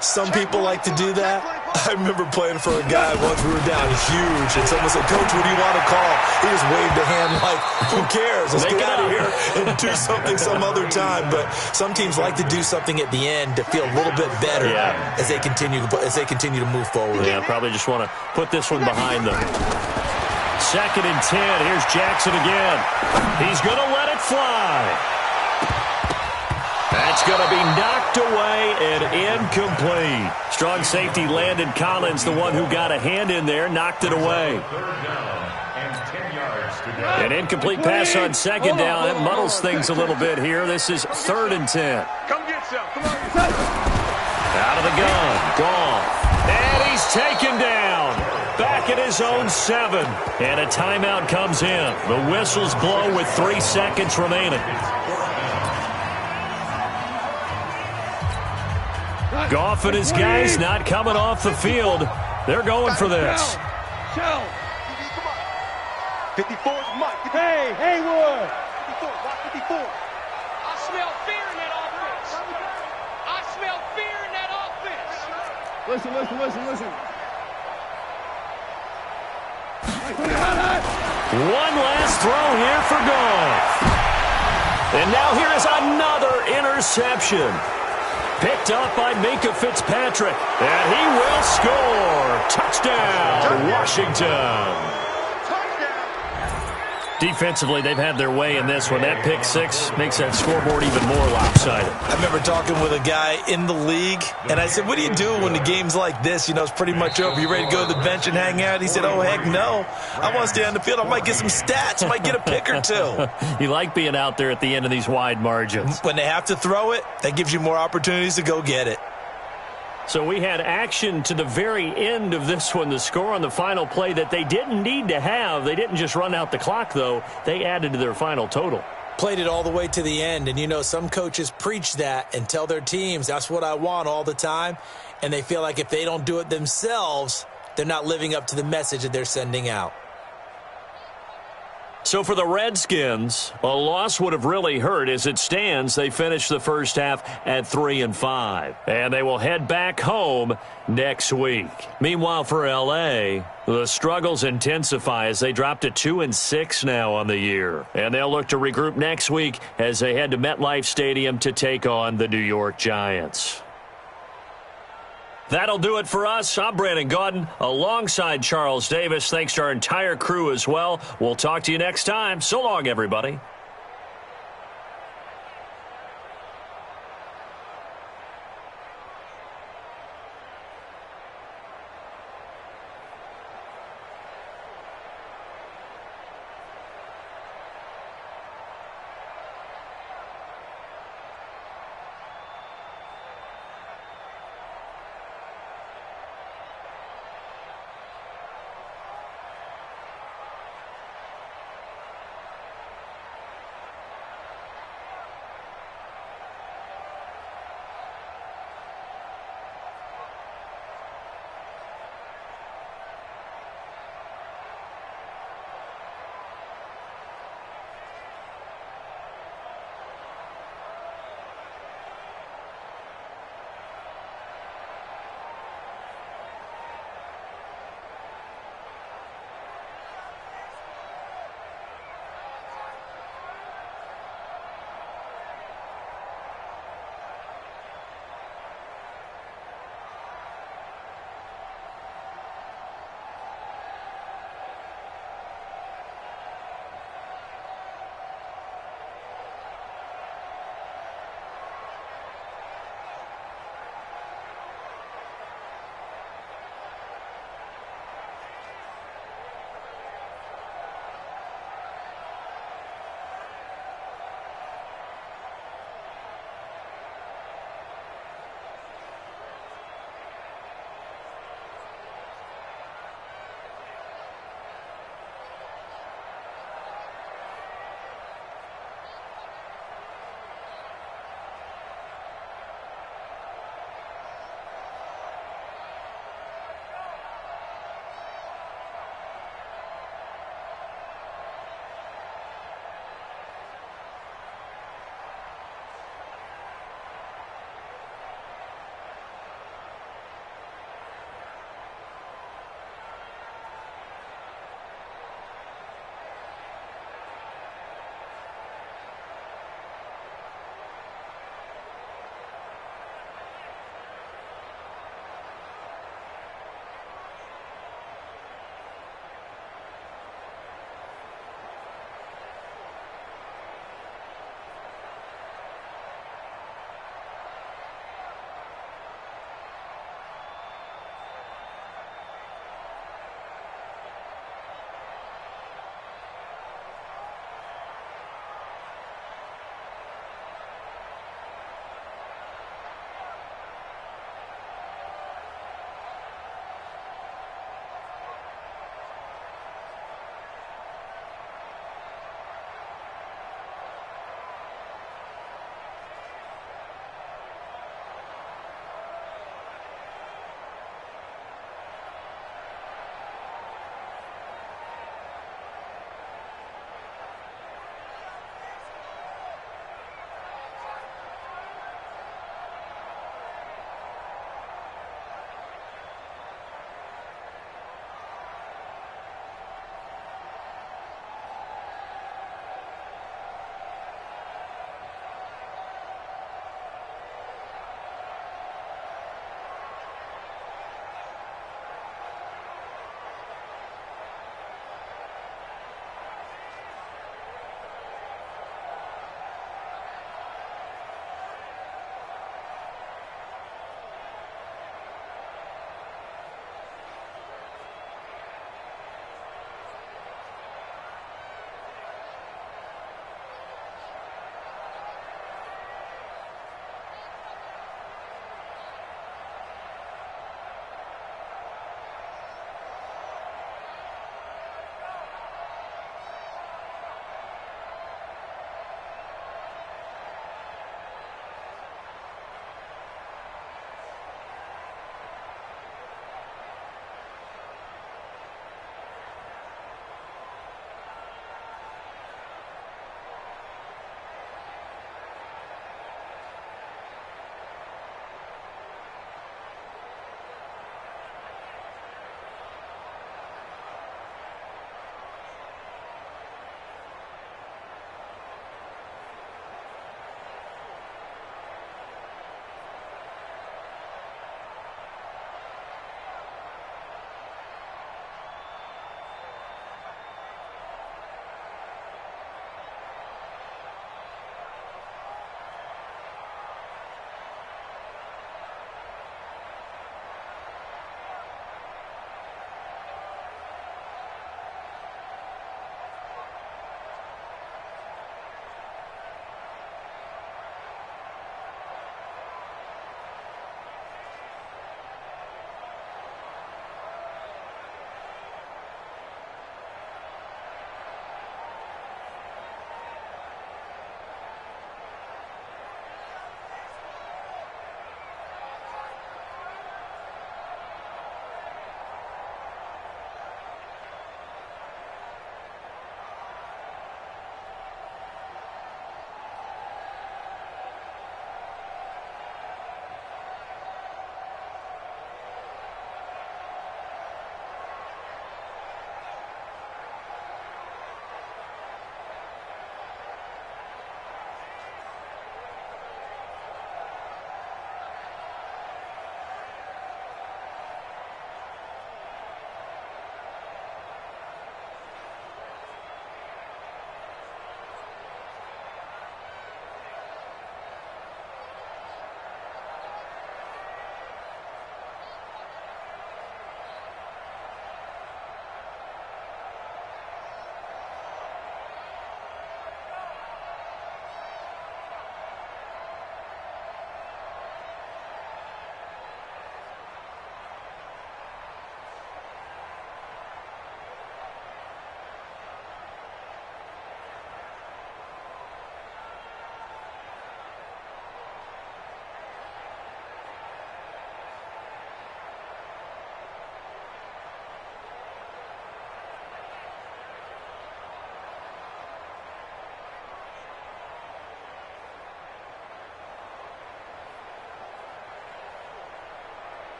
Some people like to do that. I remember playing for a guy once. We were down huge, and someone said, "Coach, what do you want to call?" He just waved a hand like, "Who cares? Let's get out of here and do something some other time." But some teams like to do something at the end to feel a little bit better as they continue to move forward. Yeah, probably just want to put this one behind them. 2nd and 10. Here's Jackson again. He's going to let it fly. That's going to be knocked away and incomplete. Strong safety Landon Collins, the one who got a hand in there, knocked it away. 3rd down and 10 yards to go. An incomplete pass on 2nd down. It muddles things a little bit here. This is 3rd and 10. Come get some. Come on. Out of the gun. Gone. And he's taken down. Back at his own 7. And a timeout comes in. The whistles blow with 3 seconds remaining. Goff and his guys not coming off the field. They're going for this. Shell. 54 is Mike. Hey, Haywood. 54. Watch 54. I smell fear in that offense. I smell fear in that offense. Listen. One last throw here for Goff. And now here is another interception. Picked up by Minkah Fitzpatrick. And he will score. Touchdown, Washington. Defensively, they've had their way in this one. That pick 6 makes that scoreboard even more lopsided. I remember talking with a guy in the league, and I said, "What do you do when the game's like this? It's pretty much over. You ready to go to the bench and hang out?" He said, "Oh, heck no. I want to stay on the field. I might get some stats. I might get a pick or two." You like being out there at the end of these wide margins. When they have to throw it, that gives you more opportunities to go get it. So we had action to the very end of this one. The score on the final play that they didn't need to have. They didn't just run out the clock, though. They added to their final total. played it all the way to the end. And, you know, some coaches preach that and tell their teams, that's what I want all the time. And they feel like if they don't do it themselves, they're not living up to the message that they're sending out. So for the Redskins, a loss would have really hurt. As it stands, they finished the first half at 3-5. And they will head back home next week. Meanwhile, for L.A., the struggles intensify as they drop to 2-6 now on the year. And they'll look to regroup next week as they head to MetLife Stadium to take on the New York Giants. That'll do it for us. I'm Brandon Gaudin alongside Charles Davis. Thanks to our entire crew as well. We'll talk to you next time. So long, everybody.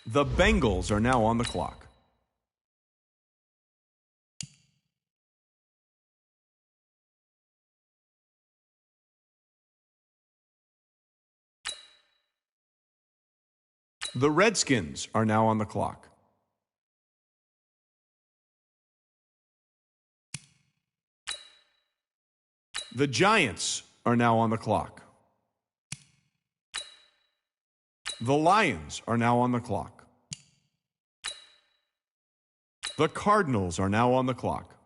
The Bengals are now on the clock. The Redskins are now on the clock. The Giants are now on the clock. The Lions are now on the clock. The Cardinals are now on the clock.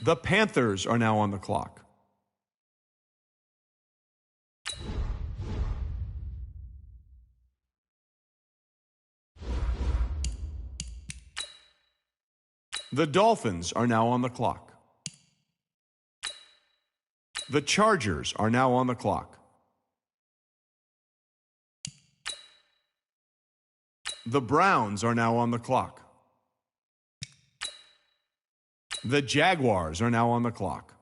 The Panthers are now on the clock. The Dolphins are now on the clock. The Chargers are now on the clock. The Browns are now on the clock. The Jaguars are now on the clock.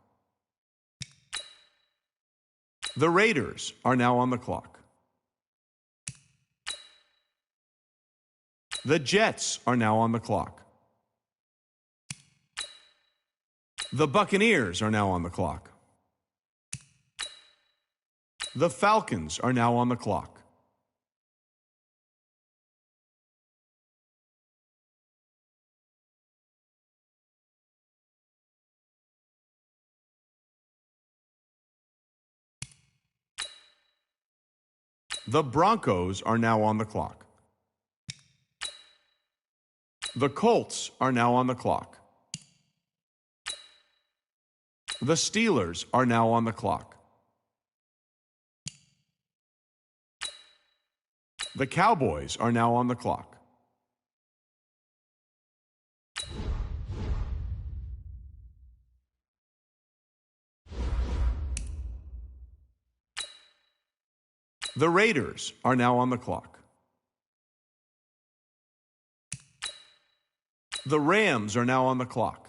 The Raiders are now on the clock. The Jets are now on the clock. The Buccaneers are now on the clock. The Falcons are now on the clock. The Broncos are now on the clock. The Colts are now on the clock. The Steelers are now on the clock. The Cowboys are now on the clock. The Raiders are now on the clock. The Rams are now on the clock.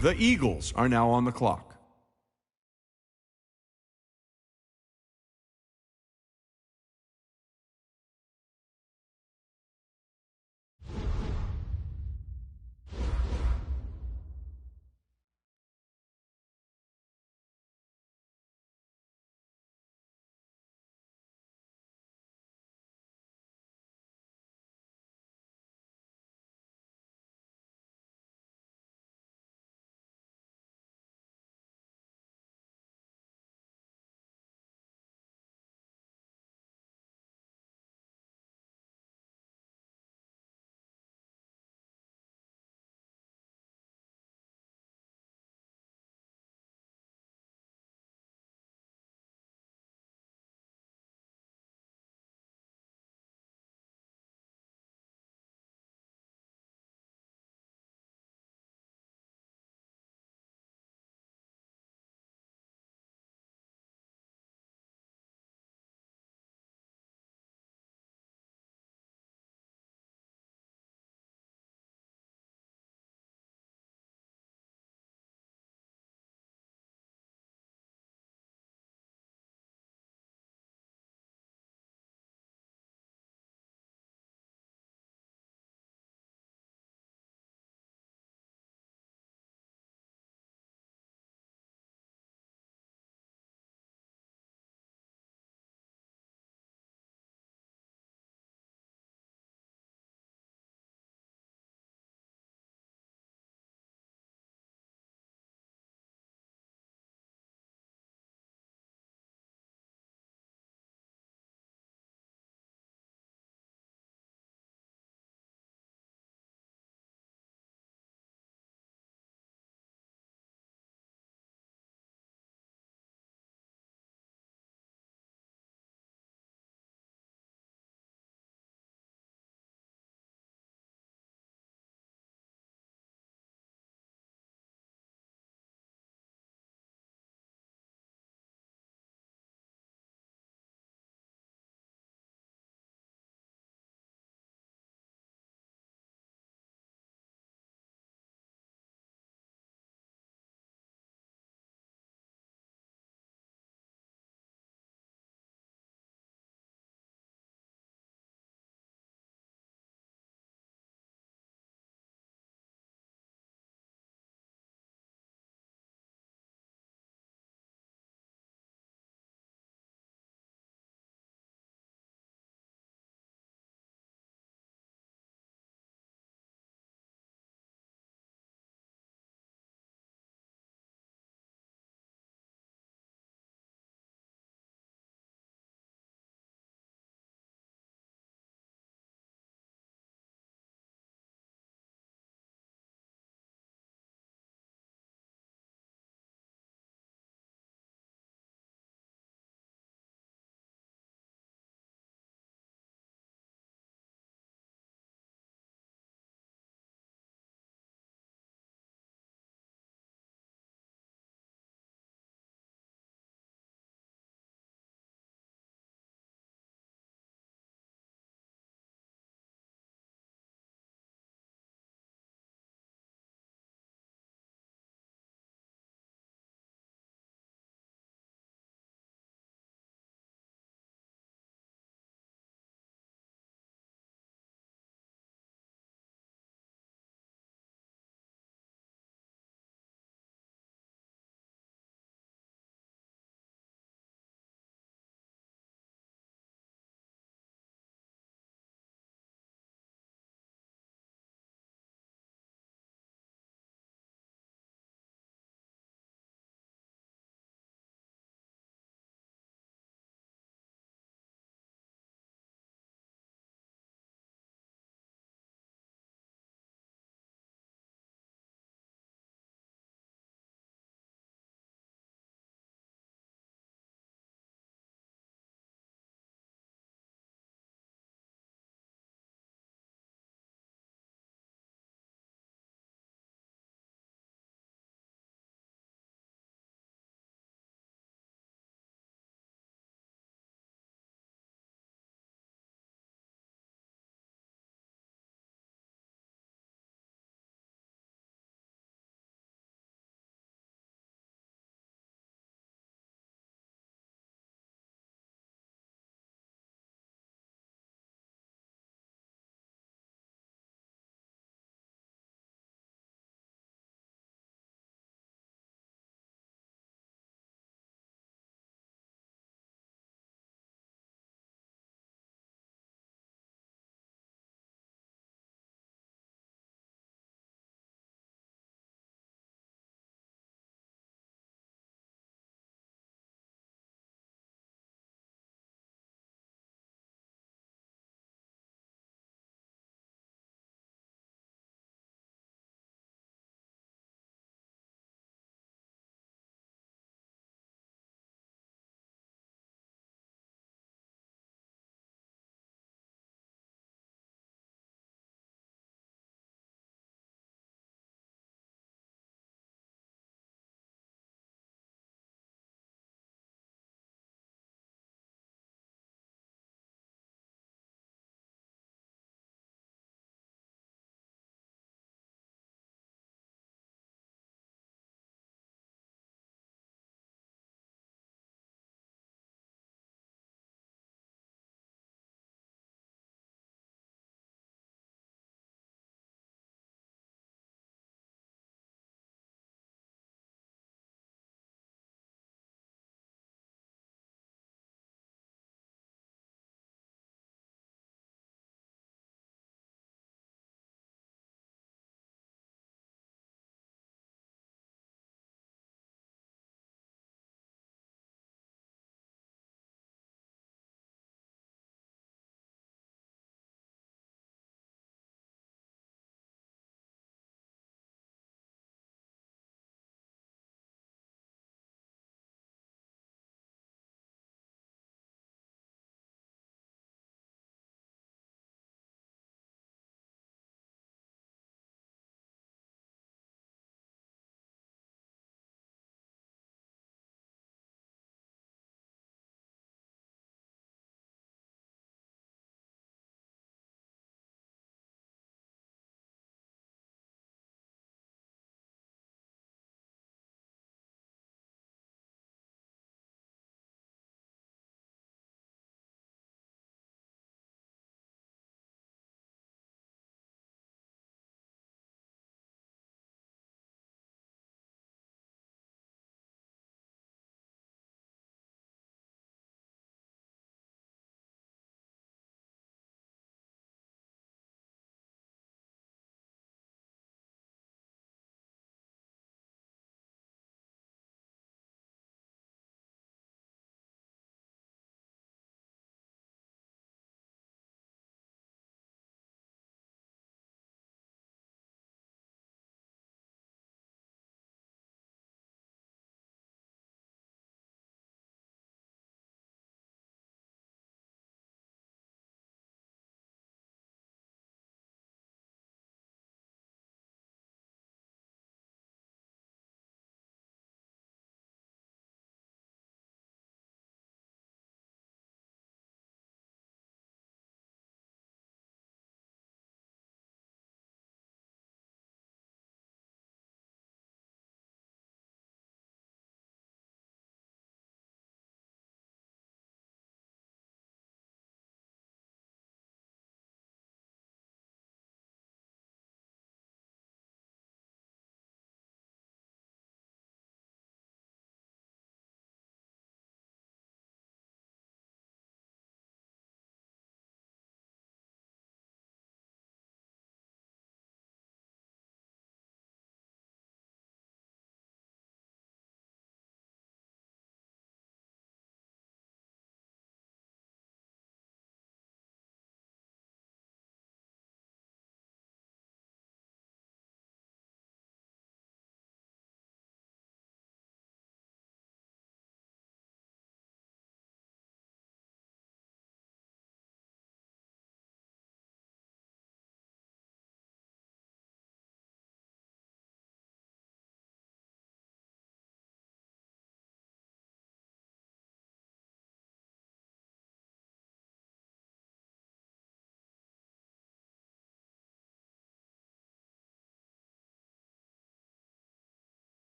The Eagles are now on the clock.